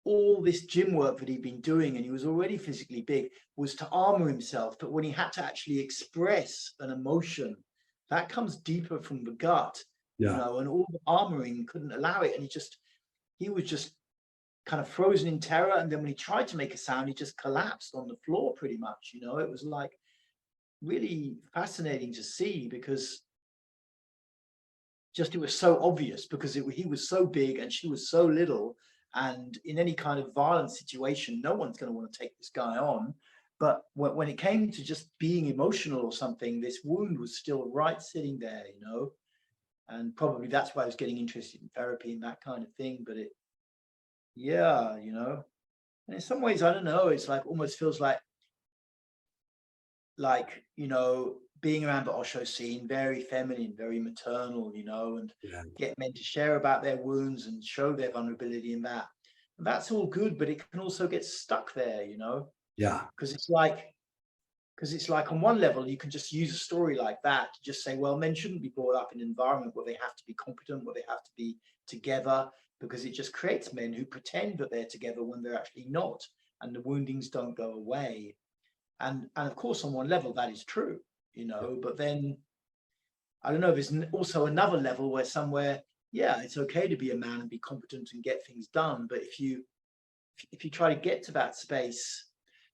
all this gym work that he'd been doing, and he was already physically big, was to armor himself. But when he had to actually express an emotion, that comes deeper from the gut, and all the armoring couldn't allow it. And he was just kind of frozen in terror. And then when he tried to make a sound, he just collapsed on the floor pretty much. It was like really fascinating to see, because it was so obvious, because he was so big and she was so little. And in any kind of violent situation, no one's going to want to take this guy on. But when it came to just being emotional or something, this wound was still right sitting there, and probably that's why I was getting interested in therapy and that kind of thing. But and in some ways, I don't know, it's like almost feels like being around the Osho scene, very feminine, very maternal, and get men to share about their wounds and show their vulnerability in that. And that's all good, but it can also get stuck there, Yeah. because it's like on one level, you can just use a story like that to just say, well, men shouldn't be brought up in an environment where they have to be competent, where they have to be together, because it just creates men who pretend that they're together when they're actually not, and the woundings don't go away. And of course, on one level, that is true, but then I don't know, there's also another level where somewhere, it's okay to be a man and be competent and get things done. But if you try to get to that space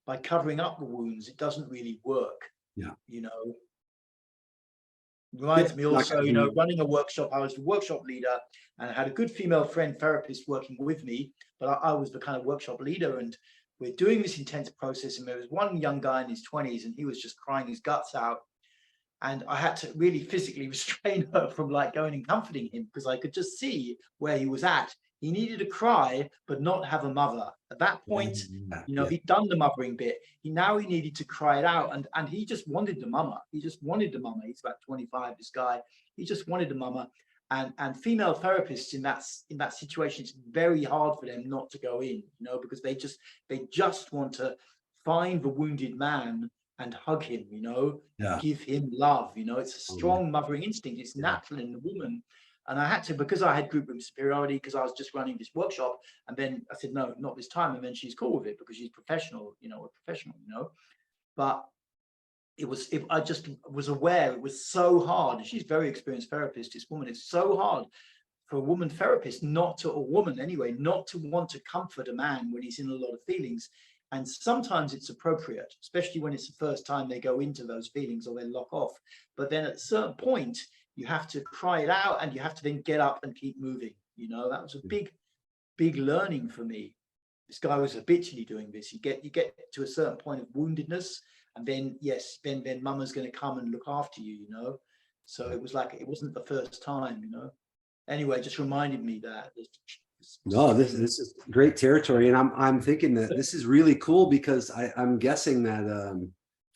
by covering up the wounds, it doesn't really work. Yeah. Reminds me also, running a workshop, I was the workshop leader and I had a good female friend therapist working with me, but I was the kind of workshop leader, and we're doing this intense process. And there was one young guy in his 20s, and he was just crying his guts out. And I had to really physically restrain her from like going and comforting him, because I could just see where he was at. He needed to cry, but not have a mother. At that point, he'd done the mothering bit. He needed to cry it out. And he just wanted the mama. He just wanted the mama. He's about 25, this guy. He just wanted the mama. And female therapists in that situation, it's very hard for them not to go in, because they just want to find the wounded man and hug him, give him love. It's a strong mothering instinct. It's natural in the woman. And I had to, because I had group room superiority, because I was just running this workshop. And then I said, no, not this time. And then she's cool with it because she's professional, But I just was aware it was so hard. She's a very experienced therapist, this woman. It's so hard for a woman therapist not to want to comfort a man when he's in a lot of feelings. And sometimes it's appropriate, especially when it's the first time they go into those feelings or they lock off. But then at a certain point, you have to cry it out, and you have to then get up and keep moving. That was a big learning for me. This guy was habitually doing this. You get to a certain point of woundedness, and then then mama's going to come and look after you. So it was like, it wasn't the first time. Anyway, it just reminded me that. No, this is great territory, and I'm thinking that this is really cool, because I'm guessing that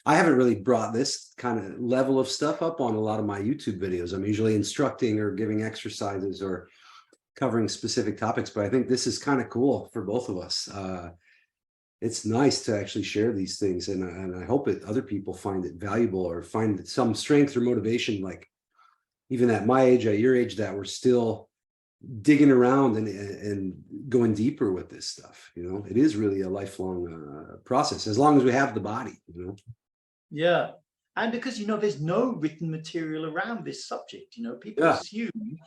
I haven't really brought this kind of level of stuff up on a lot of my YouTube videos. I'm usually instructing or giving exercises or covering specific topics, but I think this is kind of cool for both of us. it's nice to actually share these things, and I hope that other people find it valuable or find some strength or motivation, like even at my age, at your age, that we're still digging around and going deeper with this stuff. You know, it is really a lifelong process, as long as we have the body, you know. Yeah. And because, there's no written material around this subject, people Yeah. assume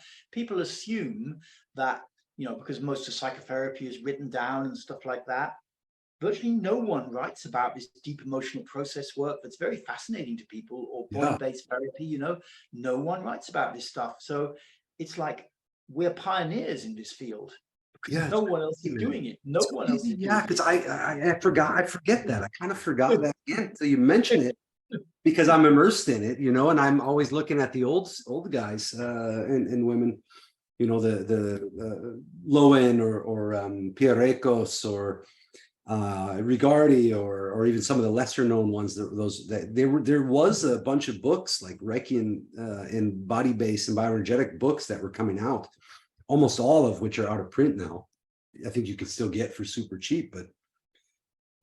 that, because most of psychotherapy is written down and stuff like that, virtually no one writes about this deep emotional process work that's very fascinating to people, or Yeah. body-based therapy, no one writes about this stuff. So it's like we're pioneers in this field because Yeah, no one else is doing it. No one else is doing yeah, because it. I forget that. I kind of forgot that again. So you mentioned it because I'm immersed in it, you know, and I'm always looking at the old guys and women, you know, the Lowen or Pierrecos or Rigardi or even some of the lesser known ones. There was a bunch of books like Reiki and body based and bioenergetic books that were coming out, almost all of which are out of print now. I think you can still get for super cheap, but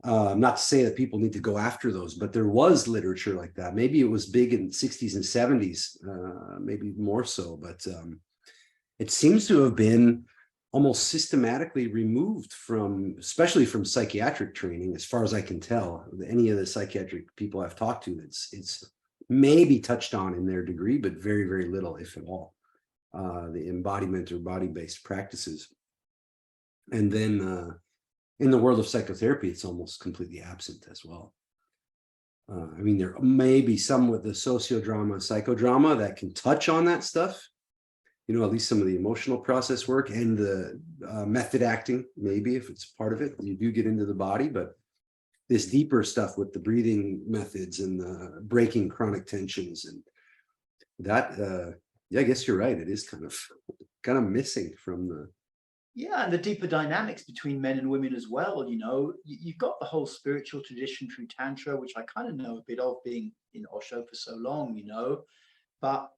not to say that people need to go after those, but there was literature like that. Maybe it was big in the 60s and 70s, maybe more so, but it seems to have been almost systematically removed from, especially from psychiatric training, as far as I can tell. Any of the psychiatric people I've talked to, it's maybe touched on in their degree, but very, very little, if at all, the embodiment or body-based practices. And then in the world of psychotherapy, it's almost completely absent as well. I mean, there may be some with the sociodrama, psychodrama that can touch on that stuff, you know, at least some of the emotional process work and the method acting, maybe if it's part of it, you do get into the body, but this deeper stuff with the breathing methods and the breaking chronic tensions and that, yeah, I guess you're right. It is kind of missing from the. Yeah, and the deeper dynamics between men and women as well. You've got the whole spiritual tradition through Tantra, which I kind of know a bit of, being in Osho for so long, but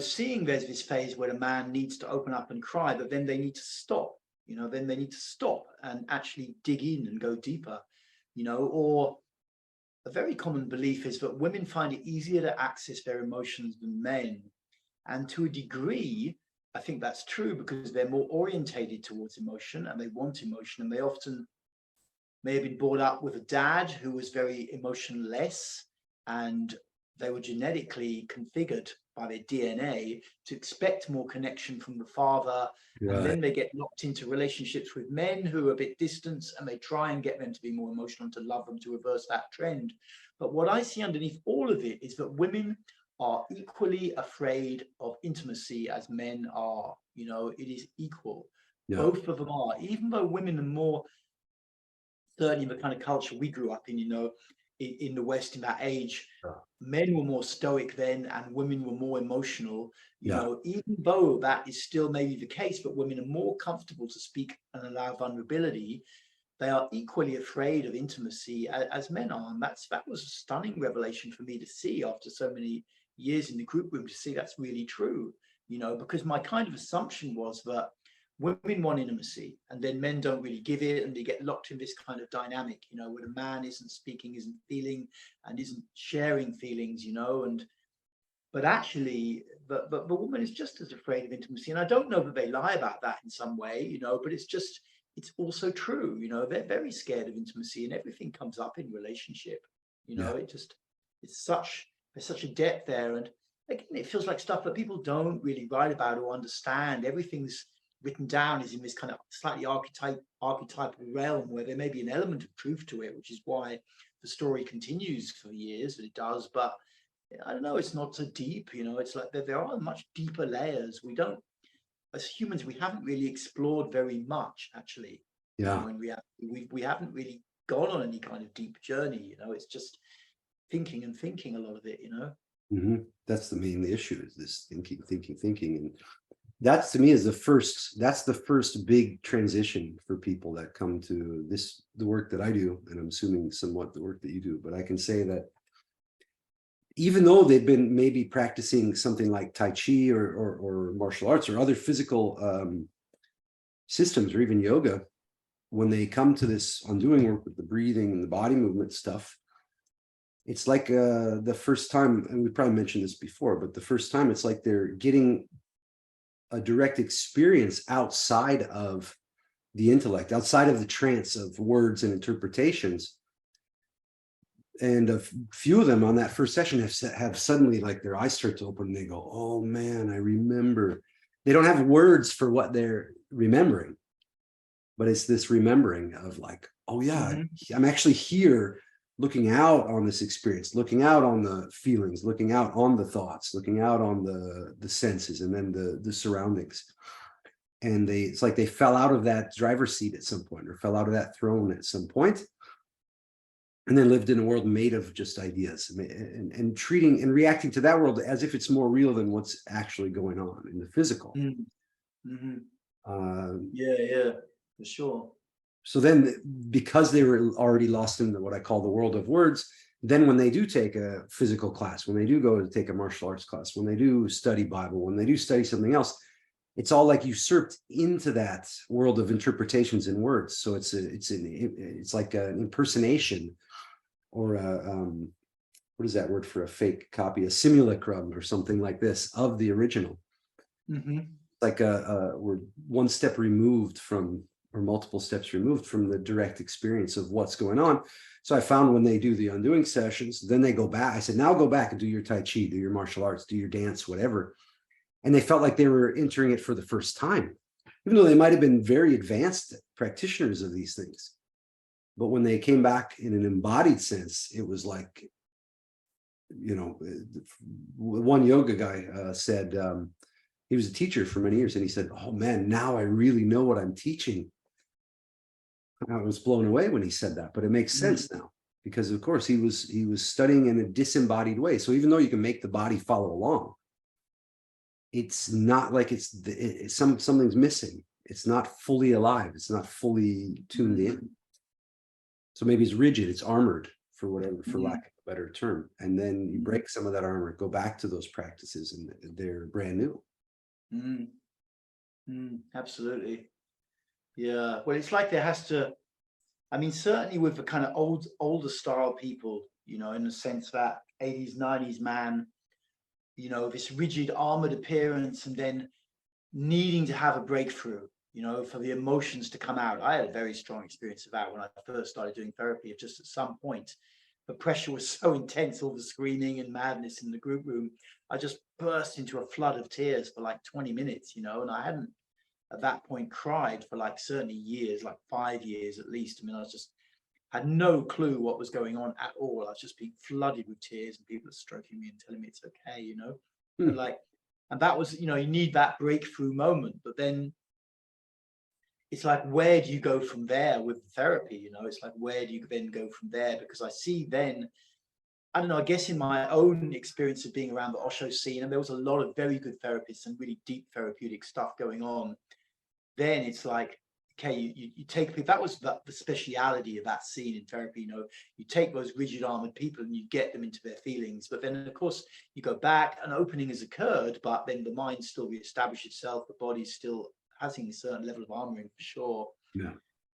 seeing there's this phase where a man needs to open up and cry, but then they need to stop, then they need to stop and actually dig in and go deeper, or a very common belief is that women find it easier to access their emotions than men. And to a degree, I think that's true because they're more orientated towards emotion and they want emotion, and they often may have been brought up with a dad who was very emotionless, and they were genetically configured by their DNA to expect more connection from the father. Right. And then they get locked into relationships with men who are a bit distant, and they try and get them to be more emotional and to love them, to reverse that trend. But what I see underneath all of it is that women are equally afraid of intimacy as men are. It is equal. Yeah. Both of them are, even though women are more, certainly the kind of culture we grew up in, in the West in that age, men were more stoic then and women were more emotional, even though that is still maybe the case, but women are more comfortable to speak and allow vulnerability. They are equally afraid of intimacy as men are. And that was a stunning revelation for me to see after so many years in the group room, to see that's really true, because my kind of assumption was that women want intimacy and then men don't really give it, and they get locked in this kind of dynamic, where the man isn't speaking, isn't feeling, and isn't sharing feelings, but actually the woman is just as afraid of intimacy. And I don't know that they lie about that in some way, but it's also true, they're very scared of intimacy, and everything comes up in relationship, there's such a depth there. And again, it feels like stuff that people don't really write about or understand. Everything's written down is in this kind of slightly archetypal realm where there may be an element of truth to it, which is why the story continues for years that it does. But I don't know, it's not so deep, it's like there are much deeper layers. We don't, as humans, we haven't really explored very much, actually. In reality, we haven't really gone on any kind of deep journey, it's just thinking and thinking, a lot of it, Mm-hmm. That's the main issue, is this thinking. And that's, to me, is the first big transition for people that come to the work that I do, and I'm assuming somewhat the work that you do. But I can say that even though they've been maybe practicing something like Tai Chi or martial arts or other physical systems or even yoga, when they come to this undoing work with the breathing and the body movement stuff, it's like the first time, and we probably mentioned this before, but the first time it's like they're getting a direct experience outside of the intellect, outside of the trance of words and interpretations. And a few of them on that first session have suddenly, like, their eyes start to open and they go, oh man, I remember. They don't have words for what they're remembering, but it's this remembering of like, oh yeah, I'm actually here looking out on this experience, looking out on the feelings, looking out on the thoughts, looking out on the senses, and then the surroundings. And it's like they fell out of that driver's seat at some point, or fell out of that throne at some point, and then lived in a world made of just ideas, and treating and reacting to that world as if it's more real than what's actually going on in the physical. Yeah, for sure. So then, because they were already lost in what I call the world of words, then when they do take a physical class, when they do go to take a martial arts class, when they do study Bible, when they do study something else, it's all like usurped into that world of interpretations and words. So it's like an impersonation, or what is that word for a fake copy? A simulacrum or something like this of the original. Like we're one step removed from, or multiple steps removed from, the direct experience of what's going on. So I found when they do the undoing sessions, then they go back. I said, now go back and do your Tai Chi, do your martial arts, do your dance, whatever. And they felt like they were entering it for the first time, even though they might have been very advanced practitioners of these things. But when they came back in an embodied sense, it was like, you know, one yoga guy said, he was a teacher for many years, and he said, oh man, now I really know what I'm teaching. I was blown away when he said that, but it makes sense now, because of course he was studying in a disembodied way. So even though you can make the body follow along, it's not like something's missing. It's not fully alive. It's not fully tuned in. So maybe it's rigid, it's armored, for whatever, for lack of a better term. And then you break some of that armor, go back to those practices, and they're brand new. Absolutely. Yeah. Well, it's like there has to, I mean, certainly with the kind of older style people, you know, in the sense that 80s, 90s man, you know, this rigid armored appearance, and then needing to have a breakthrough, you know, for the emotions to come out. I had a very strong experience of that when I first started doing therapy. Of just at some point, the pressure was so intense, all the screaming and madness in the group room, I just burst into a flood of tears for like 20 minutes, you know, and I hadn't at that point cried for like certainly years, like 5 years at least. I mean, I just had no clue what was going on at all. I was just being flooded with tears, and people are stroking me and telling me it's okay, you know. But like, and that was, you know, you need that breakthrough moment. But then it's like, where do you go from there with therapy? You know, it's like, where do you then go from there? Because I see then, I don't know, I guess in my own experience of being around the Osho scene, and there was a lot of very good therapists and really deep therapeutic stuff going on, then it's like, okay, you take, that was the speciality of that scene in therapy, you know, you take those rigid armored people and you get them into their feelings. But then of course you go back, an opening has occurred, but then the mind still reestablishes itself, the body still having a certain level of armoring, for sure. Yeah.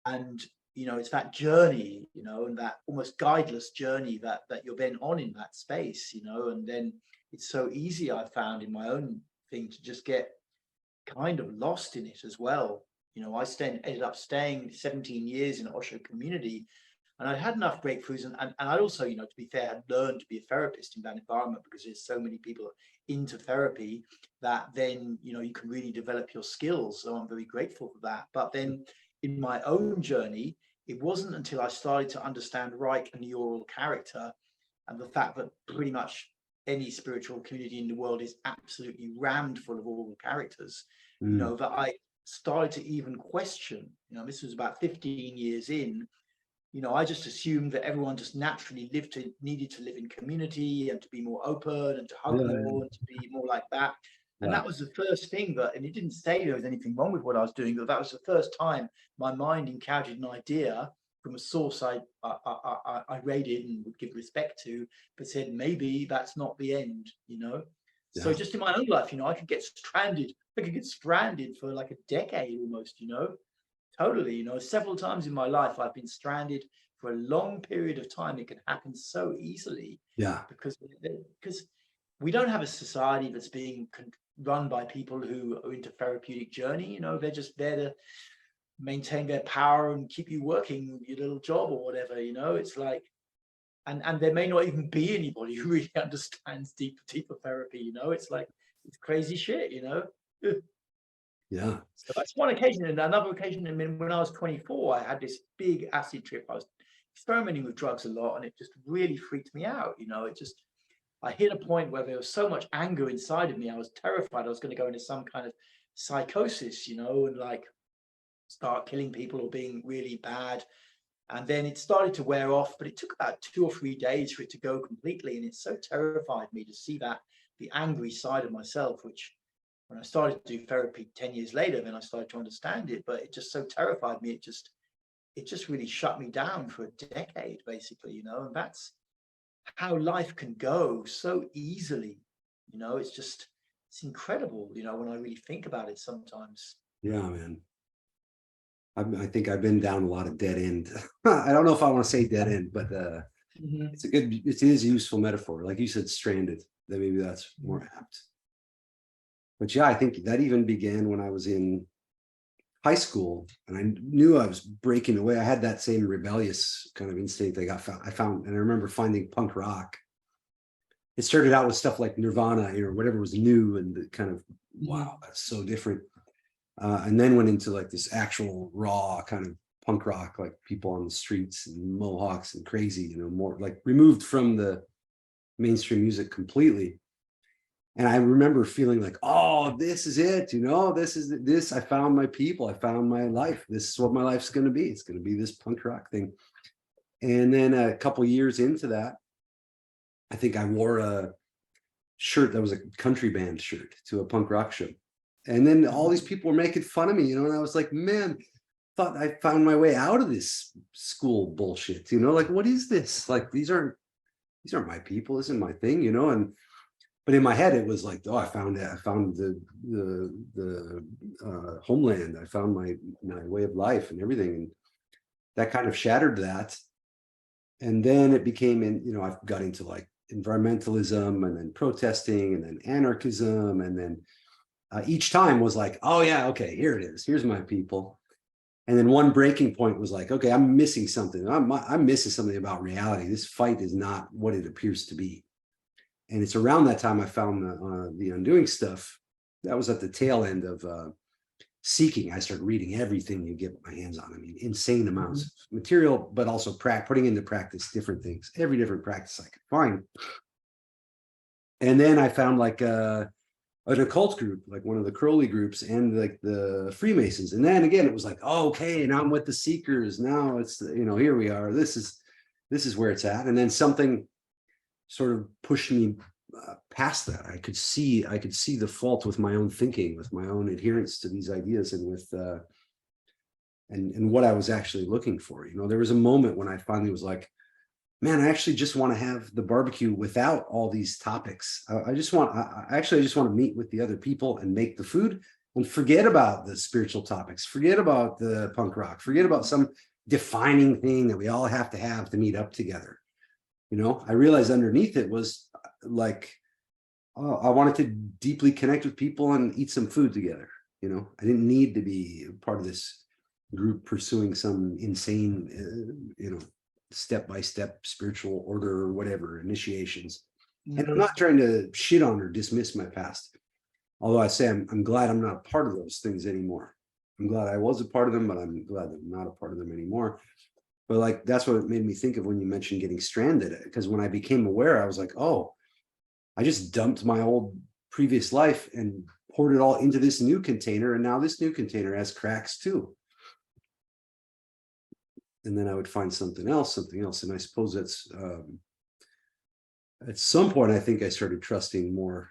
And you know, it's that journey, you know, and that almost guideless journey that you're then on in that space, you know. And then it's so easy, I found in my own thing, to just get kind of lost in it as well. You know, I ended up staying 17 years in an Osho community, and I had enough breakthroughs, and I also, you know, to be fair, had learned to be a therapist in that environment, because there's so many people into therapy that then, you know, you can really develop your skills. So I'm very grateful for that. But then in my own journey, it wasn't until I started to understand Reich and the oral character, and the fact that pretty much any spiritual community in the world is absolutely rammed full of oral characters, you know, that I started to even question, you know, this was about 15 years in, you know, I just assumed that everyone just naturally needed to live in community and to be more open and to hug more and to be more like that. And that was the first thing that, and it didn't say there was anything wrong with what I was doing, but that was the first time my mind encountered an idea from a source I rated and would give respect to, but said, maybe that's not the end, you know? Yeah. So just in my own life, you know, I could get stranded for like a decade almost, you know, totally. You know, several times in my life, I've been stranded for a long period of time. It can happen so easily Yeah. because we don't have a society that's being run by people who are into therapeutic journey. You know, they're just there to maintain their power and keep you working your little job or whatever. You know, it's like, and there may not even be anybody who really understands deeper therapy. You know, it's like it's crazy shit. You know. Yeah. So that's one occasion. And another occasion, I mean, when I was 24, I had this big acid trip. I was experimenting with drugs a lot, and it just really freaked me out. You know, I hit a point where there was so much anger inside of me. I was terrified I was going to go into some kind of psychosis, you know, and like start killing people or being really bad. And then it started to wear off, but it took about 2 or 3 days for it to go completely. And it so terrified me to see that the angry side of myself, which when I started to do therapy 10 years later, then I started to understand it, but it just so terrified me. It just really shut me down for a decade, basically, you know, and that's how life can go so easily. You know, it's incredible, you know, when I really think about it sometimes. Yeah, man. I think I've been down a lot of dead end. I don't know if I want to say dead end, but Mhm. it is a useful metaphor. Like you said, stranded. That maybe that's more apt. But yeah, I think that even began when I was in high school, and I knew I was breaking away. I had that same rebellious kind of instinct. I found, and I remember finding punk rock. It started out with stuff like Nirvana, you know, whatever was new, and the kind of wow, that's so different. And then went into like this actual raw kind of punk rock, like people on the streets and mohawks and crazy, you know, more like removed from the mainstream music completely. And I remember feeling like, oh, this is it, you know, this, I found my people, I found my life. This is what my life's going to be. It's going to be this punk rock thing. And then a couple years into that, I think I wore a shirt that was a country band shirt to a punk rock show. And then all these people were making fun of me, you know, and I was like, man, thought I found my way out of this school bullshit, you know, like, what is this? Like, these aren't my people, this isn't my thing, you know. And but in my head it was like, oh, I found it, I found the homeland, I found my way of life and everything. And that kind of shattered that. And then it became, you know, I've got into like environmentalism and then protesting and then anarchism, and then each time was like, oh yeah, okay, here it is, here's my people. And then one breaking point was like, okay, I'm missing something. I'm missing something about reality. This fight is not what it appears to be. And it's around that time I found the Undoing stuff. That was at the tail end of seeking. I started reading everything you get my hands on. I mean, insane amounts of material, but also putting into practice different things, every different practice I could find. And then I found like an occult group, like one of the Crowley groups, and like the Freemasons. And then again, it was like, oh, okay, now I'm with the Seekers. Now it's, you know, here we are. This is where it's at. And then something sort of pushed me past that. I could see the fault with my own thinking, with my own adherence to these ideas, and with and what I was actually looking for. You know, there was a moment when I finally was like, man, I actually just want to have the barbecue without all these topics. I just want to meet with the other people and make the food and forget about the spiritual topics, forget about the punk rock, forget about some defining thing that we all have to meet up together. You know, I realized underneath it was like, oh, I wanted to deeply connect with people and eat some food together. You know, I didn't need to be part of this group pursuing some insane, you know, step-by-step spiritual order or whatever, initiations. And I'm not trying to shit on or dismiss my past. Although I say I'm glad I'm not a part of those things anymore. I'm glad I was a part of them, but I'm glad I'm not a part of them anymore. But like, that's what it made me think of when you mentioned getting stranded. Because when I became aware, I was like, oh, I just dumped my old previous life and poured it all into this new container. And now this new container has cracks too. And then I would find something else. And I suppose that's, at some point, I think I started trusting more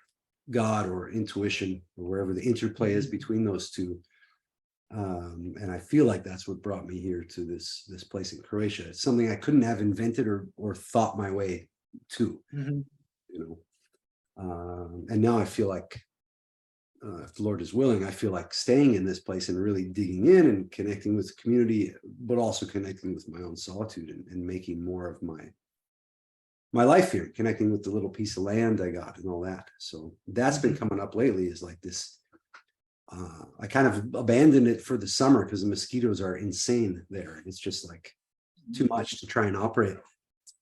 God or intuition, or wherever the interplay is between those two. And I feel like that's what brought me here to this place in Croatia. It's something I couldn't have invented or thought my way to, you know. And now I feel like if the Lord is willing, I feel like staying in this place and really digging in and connecting with the community, but also connecting with my own solitude, and making more of my life here, connecting with the little piece of land I got and all that. So that's been coming up lately, is like this. I kind of abandoned it for the summer because the mosquitoes are insane there. It's just like too much to try and operate.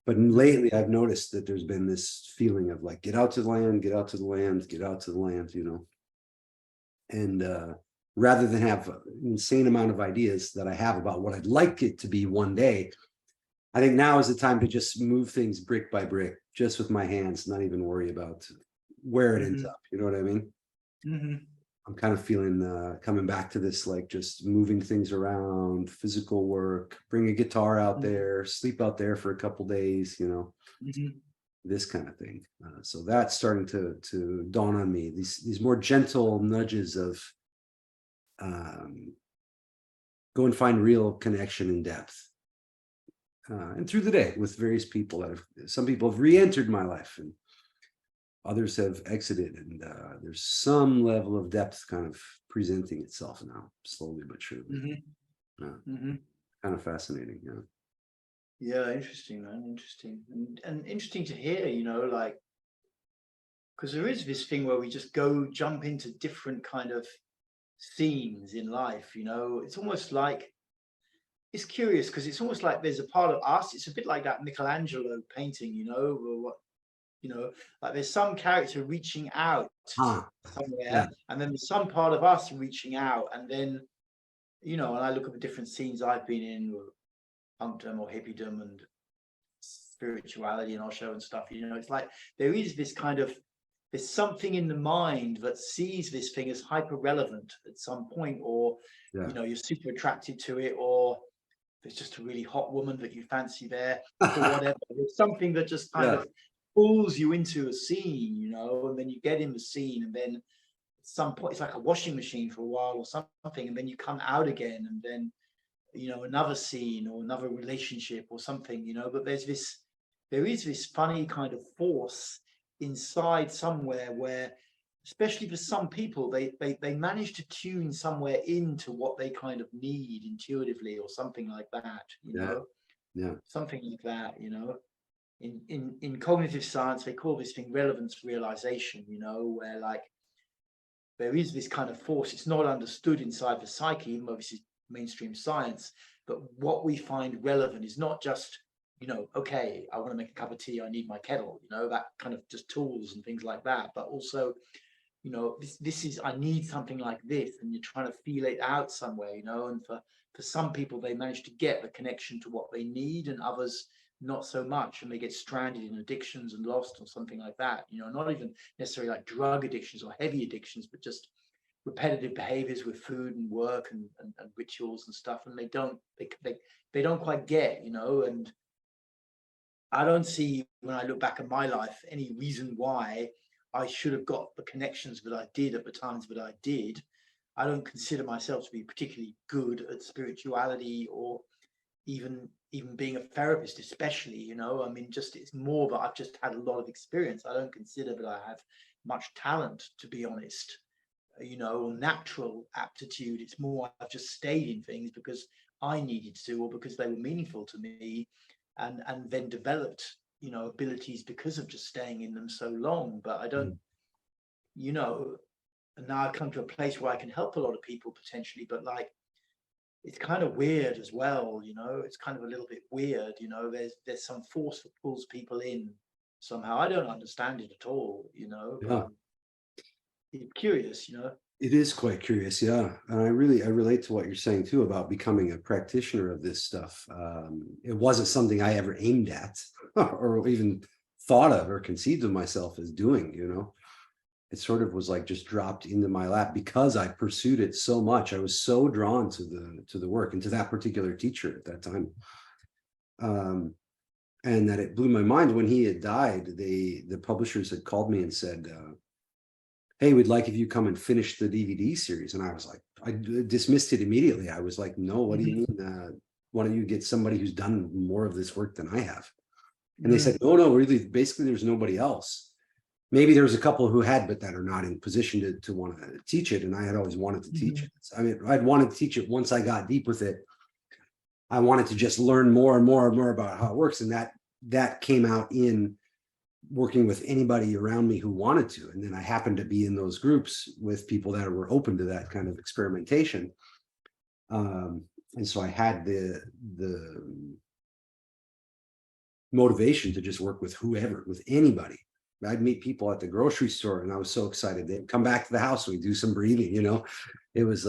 But lately I've noticed that there's been this feeling of like, get out to the land, get out to the land, get out to the land, you know. And rather than have an insane amount of ideas that I have about what I'd like it to be one day, I think now is the time to just move things brick by brick, just with my hands, not even worry about where it ends up. You know what I mean? I'm kind of feeling coming back to this, like just moving things around, physical work, bring a guitar out there, sleep out there for a couple days, you know, this kind of thing. So that's starting to dawn on me. These more gentle nudges of go and find real connection and depth. And through the day with various people that some people have re-entered my life and others have exited, and there's some level of depth kind of presenting itself now, slowly but surely. Kind of fascinating. Yeah, interesting, man. Interesting, and interesting to hear. You know, like, because there is this thing where we just jump into different kind of scenes in life. You know, it's almost like, it's curious because it's almost like there's a part of us. It's a bit like that Michelangelo painting. You know, or what, you know, like there's some character reaching out somewhere, Yeah. and then there's some part of us reaching out, and then, you know, and I look at the different scenes I've been in, or punkdom or hippiedom and spirituality and Osho and stuff. You know, it's like there is this kind of, there's something in the mind that sees this thing as hyper relevant at some point, or you know, you're super attracted to it, or there's just a really hot woman that you fancy there, or whatever. There's something that just kind of pulls you into a scene, you know, and then you get in the scene, and then at some point it's like a washing machine for a while or something, and then you come out again, and then, you know, another scene or another relationship or something, you know. But there is this funny kind of force inside somewhere where, especially for some people, they manage to tune somewhere into what they kind of need intuitively or something like that, you know. Something like that, you know. In cognitive science, they call this thing relevance realization, you know, where like there is this kind of force. It's not understood inside the psyche, even though this is mainstream science, but what we find relevant is not just, you know, okay, I want to make a cup of tea, I need my kettle, you know, that kind of just tools and things like that, but also, you know, this is, I need something like this, and you're trying to feel it out somewhere, you know. And for some people, they manage to get the connection to what they need, and others not so much, and they get stranded in addictions and lost or something like that, you know. Not even necessarily like drug addictions or heavy addictions, but just repetitive behaviors with food and work and rituals and stuff, and they don't quite get, you know. And I don't see, when I look back at my life, any reason why I should have got the connections that I did at the times that I did. I don't consider myself to be particularly good at spirituality, or even being a therapist, especially, you know. I mean, just, it's more that I've just had a lot of experience. I don't consider that I have much talent, to be honest, you know, or natural aptitude. It's more I've just stayed in things because I needed to, or because they were meaningful to me, and then developed, you know, abilities because of just staying in them so long. But I don't, you know, and now I've come to a place where I can help a lot of people potentially, but like, it's kind of weird as well, you know. It's kind of a little bit weird, you know. There's some force that pulls people in somehow. I don't understand it at all, you know. But it's curious, you know. It is quite curious, yeah. And I relate to what you're saying too about becoming a practitioner of this stuff. It wasn't something I ever aimed at or even thought of or conceived of myself as doing, you know. It sort of was like just dropped into my lap because I pursued it so much. I was so drawn to the work and to that particular teacher at that time. And that it blew my mind when he had died. The publishers had called me and said, hey, we'd like if you come and finish the DVD series. And I was like, I dismissed it immediately. I was like, no, what do you mean? Why don't you get somebody who's done more of this work than I have? And they said, no, really, basically there's nobody else. maybe there was a couple who had, but that are not in position to want to teach it. And I had always wanted to teach it. I mean, I'd wanted to teach it once I got deep with it. I wanted to just learn more and more and more about how it works. And that came out in working with anybody around me who wanted to. And then I happened to be in those groups with people that were open to that kind of experimentation. And so I had the motivation to just work with whoever, with anybody. I'd meet people at the grocery store and I was so excited. They'd come back to the house, we'd do some breathing, it was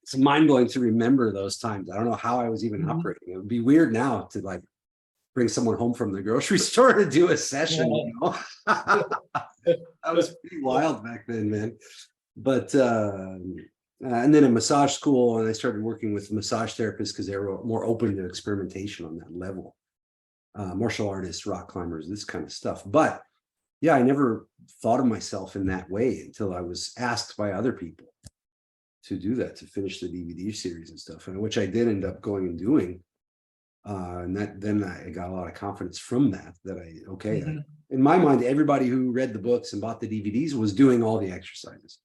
it's mind-blowing to remember those times. I don't know how I was even operating. It would be weird now to like bring someone home from the grocery store to do a session, That was pretty wild back then, man. But and then in massage school, and I started working with massage therapists because they were more open to experimentation on that level. Martial artists, rock climbers, this kind of stuff. But yeah, I never thought of myself in that way until I was asked by other people to do that, to finish the DVD series and stuff, and which I did end up going and doing. And then I got a lot of confidence from that, in my mind, everybody who read the books and bought the DVDs was doing all the exercises,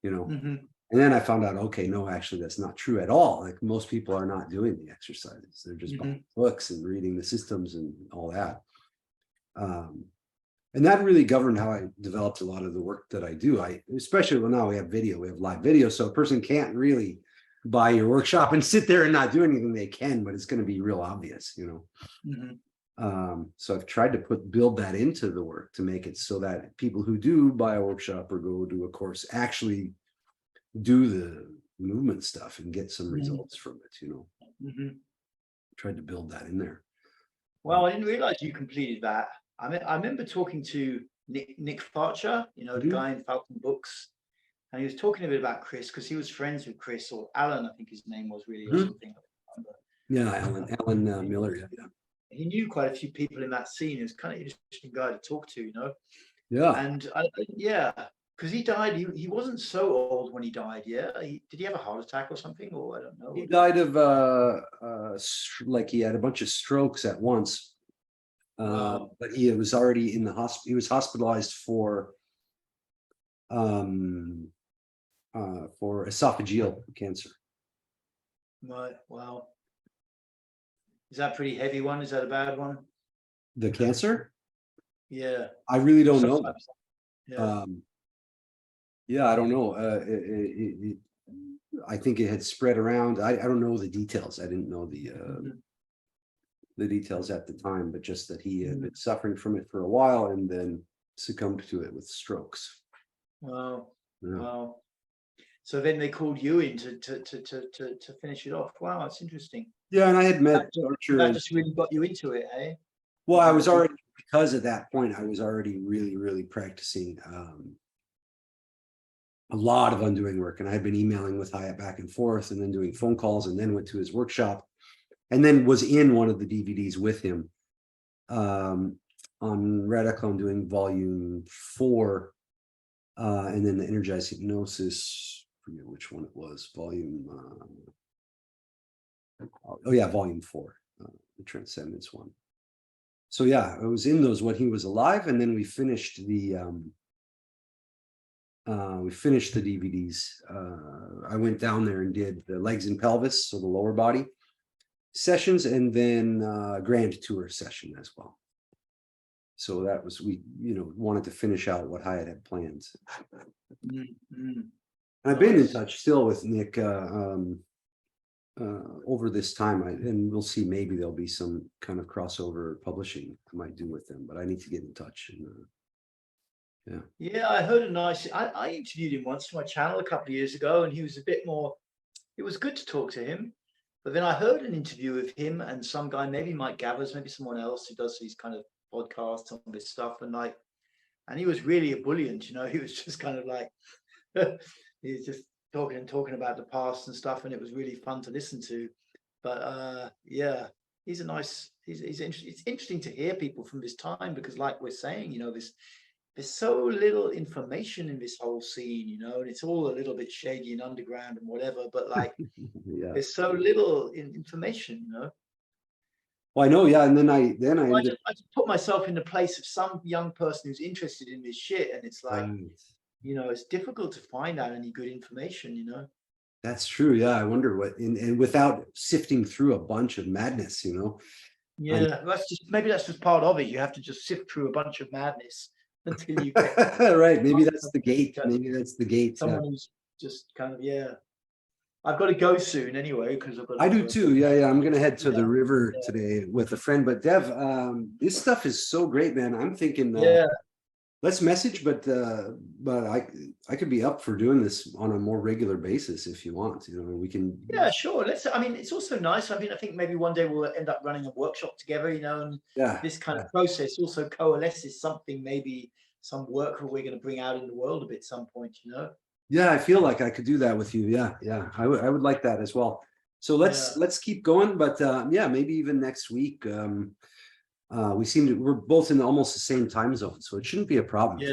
And then I found out, okay, no, actually, that's not true at all. Like most people are not doing the exercises. They're just buying books and reading the systems and all that. And that really governed how I developed a lot of the work that I do. Especially when now we have live video. So a person can't really buy your workshop and sit there and not do anything. They can, but it's going to be real obvious, So I've tried to build that into the work to make it so that people who do buy a workshop or go do a course actually do the movement stuff and get some results from it, Tried to build that in there. Well, I didn't realize you completed that. I remember talking to Nick Farcher, the guy in Falcon Books, and he was talking a bit about Chris because he was friends with Chris, or Alan, I think his name was really, or something. Yeah, Alan Miller. Yeah. He knew quite a few people in that scene. He was kind of an interesting guy to talk to, Yeah. And because he died, he wasn't so old when he died. Yeah, did he have a heart attack or something, or I don't know. He died of like he had a bunch of strokes at once. But he was already in the hospital. He was hospitalized for esophageal cancer. Right. Wow. Is that a pretty heavy one? Is that a bad one? The cancer? Yeah. I really don't know. Yeah. I don't know. I think it had spread around. I don't know the details. I didn't know the details at the time, but just that he had been suffering from it for a while and then succumbed to it with strokes. Wow. Yeah. Wow. So then they called you in to finish it off. Wow, that's interesting. Yeah, and I had met Archer. That just really got you into it, eh? Well, I was already, because at that point, I was already really, really practicing a lot of undoing work. And I had been emailing with Hyatt back and forth and then doing phone calls, and then went to his workshop and then was in one of the DVDs with him on Radicon doing volume 4. And then the Energized Hypnosis, I forget which one it was, volume volume 4, the Transcendence one. So yeah, I was in those when he was alive, and then we finished the DVDs. I went down there and did the legs and pelvis, so the lower body sessions, and then grand tour session as well. So that was, we wanted to finish out what Hyatt had planned. And I've been in touch still with Nick over this time, and we'll see, maybe there'll be some kind of crossover publishing I might do with them, but I need to get in touch. And yeah, I heard I interviewed him once for my channel a couple of years ago, and he was a bit more, it was good to talk to him. But then I heard an interview of him and some guy, maybe Mike Gavers, maybe someone else who does these kind of podcasts on this stuff, and he was really ebullient, he was just kind of like he was just talking about the past and stuff, and it was really fun to listen to. But yeah, he's interesting. It's interesting to hear people from this time, because like we're saying, there's so little information in this whole scene, and it's all a little bit shady and underground and whatever, but there's so little information, Well, I know, yeah. And then I I ended just, I just put myself in the place of some young person who's interested in this shit, and it's like, right. it's difficult to find out any good information. That's true. Yeah. I wonder what, and without sifting through a bunch of madness, I Yeah, maybe that's just part of it. You have to just sift through a bunch of madness until you get right. Maybe that's the just gate. Maybe that's the gate. Yeah. someone who's just kind of, yeah. I've got to go soon anyway because I've got I do another. too. Yeah, yeah. I'm gonna head to Yeah, the river yeah, today with a friend. But Dev, this stuff is so great, man. I'm thinking yeah, let's message, but I could be up for doing this on a more regular basis if you want. We can. yeah. Sure. I mean, it's also nice. I mean, I think maybe one day we'll end up running a workshop together. And Yeah, this kind yeah, of process also coalesces something, maybe some work that we're going to bring out in the world a bit some point. yeah. I feel like I could do that with you. Yeah, yeah. I would like that as well. So Yeah, let's keep going. But yeah, maybe even next week. We're both in almost the same time zone, so it shouldn't be a problem yeah,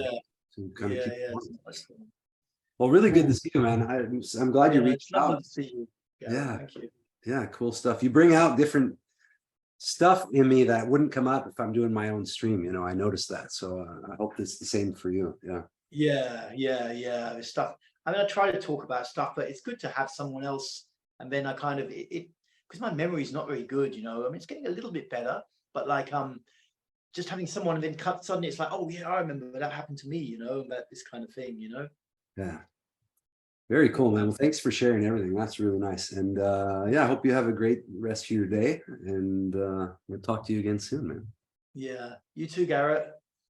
to kind of yeah, keep yeah. It's going. nice. Well, really good to Cool. see you, man. I'm glad you Yeah, it's reached lovely out. to see you, Garrett. Yeah, Thank you. yeah, cool stuff. You bring out different stuff in me that wouldn't come up if I'm doing my own stream. I noticed that. So I hope it's the same for you. Yeah. Yeah, yeah, yeah. The stuff. I mean, I try to talk about stuff, but it's good to have someone else. And then I kind of it because my memory is not very good. I mean, it's getting a little bit better, but like just having someone and then cut suddenly it's like, oh yeah, I remember that happened to me, about this kind of thing. Yeah. Very cool, man. Yeah. Well, thanks for sharing everything. That's really nice. And yeah, I hope you have a great rest of your day. And we'll talk to you again soon, man. Yeah. You too, Garrett.